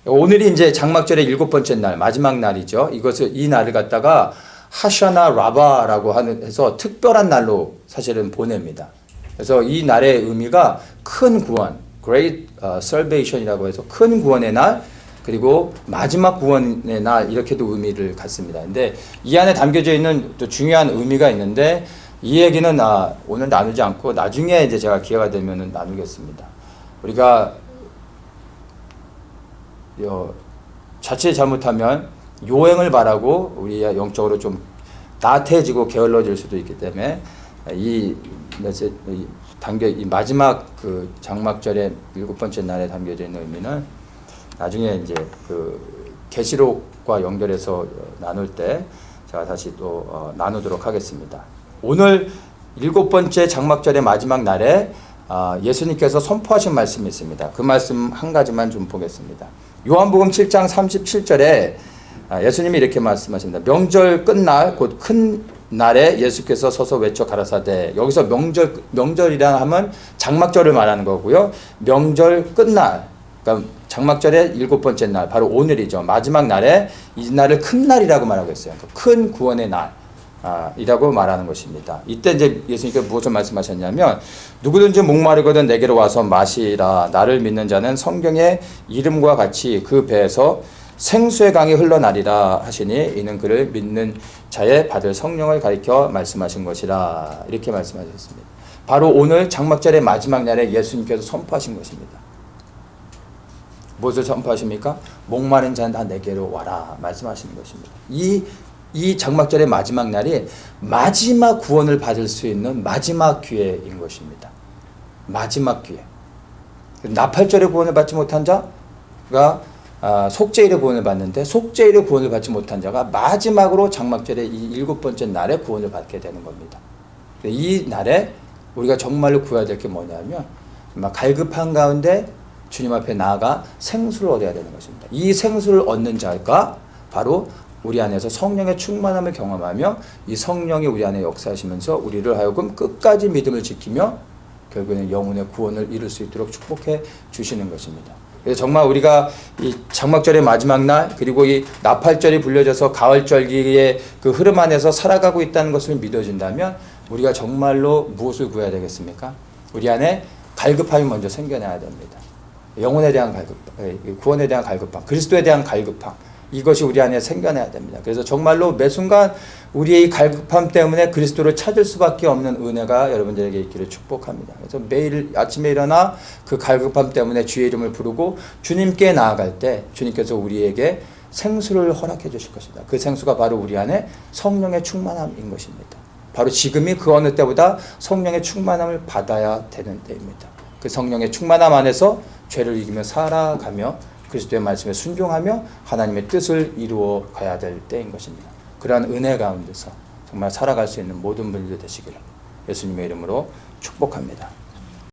오늘이 이제 장막절의 7번째 날, 마지막 날이죠. 이 날을 갖다가 하샤나 라바라고 해서 특별한 날로 사실은 보냅니다. 그래서 이 날의 의미가 큰 구원, Great Salvation이라고 해서 큰 구원의 날, 그리고 마지막 구원의 날 이렇게도 의미를 갖습니다. 근데 이 안에 담겨져 있는 또 중요한 의미가 있는데 이 얘기는 오늘 나누지 않고 나중에 이제 제가 기회가 되면 나누겠습니다. 우리가 자칫 잘못하면 요행을 바라고 우리가 영적으로 좀 나태해지고 게을러질 수도 있기 때문에 이 이 마지막 그 장막절의 7번째 날에 담겨져 있는 의미는 나중에 이제 그 계시록과 연결해서 나눌 때 제가 다시 또 나누도록 하겠습니다. 오늘 7번째 장막절의 마지막 날에 예수님께서 선포하신 말씀이 있습니다. 그 말씀 한 가지만 좀 보겠습니다. 요한복음 7장 37절에 예수님이 이렇게 말씀하십니다. 명절 끝날 곧 큰 날에 예수께서 서서 외쳐 가라사대. 여기서 명절이라 하면 장막절을 말하는 거고요. 명절 끝날, 그러니까 장막절의 7번째 날, 바로 오늘이죠. 마지막 날에 이 날을 큰 날이라고 말하고 있어요. 큰 구원의 날 이라고 말하는 것입니다. 이때 이제 예수님께서 무엇을 말씀하셨냐면, 누구든지 목마르거든 내게로 와서 마시라. 나를 믿는 자는 성경의 이름과 같이 그 배에서 생수의 강이 흘러나리라 하시니, 이는 그를 믿는 자의 받을 성령을 가리켜 말씀하신 것이라. 이렇게 말씀하셨습니다. 바로 오늘 장막절의 마지막 날에 예수님께서 선포하신 것입니다. 무엇을 선포하십니까? 목마른 자는 다 내게로 와라 말씀하시는 것입니다. 이 장막절의 마지막 날이 마지막 구원을 받을 수 있는 마지막 기회인 것입니다. 마지막 기회. 나팔절의 구원을 받지 못한 자가 속죄일의 구원을 받는데, 속죄일의 구원을 받지 못한 자가 마지막으로 장막절의 이 7번째 날에 구원을 받게 되는 겁니다. 이 날에 우리가 정말로 구해야 될 게 뭐냐면, 갈급한 가운데 주님 앞에 나아가 생수를 얻어야 되는 것입니다. 이 생수를 얻는 자가 바로 우리 안에서 성령의 충만함을 경험하며, 이 성령이 우리 안에 역사하시면서 우리를 하여금 끝까지 믿음을 지키며 결국에는 영혼의 구원을 이룰 수 있도록 축복해 주시는 것입니다. 그래서 정말 우리가 이 장막절의 마지막 날, 그리고 이 나팔절이 불려져서 가을절기의 그 흐름 안에서 살아가고 있다는 것을 믿어진다면, 우리가 정말로 무엇을 구해야 되겠습니까? 우리 안에 갈급함이 먼저 생겨나야 됩니다. 영혼에 대한 갈급함, 구원에 대한 갈급함, 그리스도에 대한 갈급함, 이것이 우리 안에 생겨나야 됩니다. 그래서 정말로 매 순간 우리의 갈급함 때문에 그리스도를 찾을 수밖에 없는 은혜가 여러분들에게 있기를 축복합니다. 그래서 매일 아침에 일어나 그 갈급함 때문에 주의 이름을 부르고 주님께 나아갈 때 주님께서 우리에게 생수를 허락해 주실 것입니다. 그 생수가 바로 우리 안에 성령의 충만함인 것입니다. 바로 지금이 그 어느 때보다 성령의 충만함을 받아야 되는 때입니다. 그 성령의 충만함 안에서 죄를 이기며 살아가며 그리스도의 말씀에 순종하며 하나님의 뜻을 이루어 가야 될 때인 것입니다. 그러한 은혜 가운데서 정말 살아갈 수 있는 모든 분들 되시기를 예수님의 이름으로 축복합니다.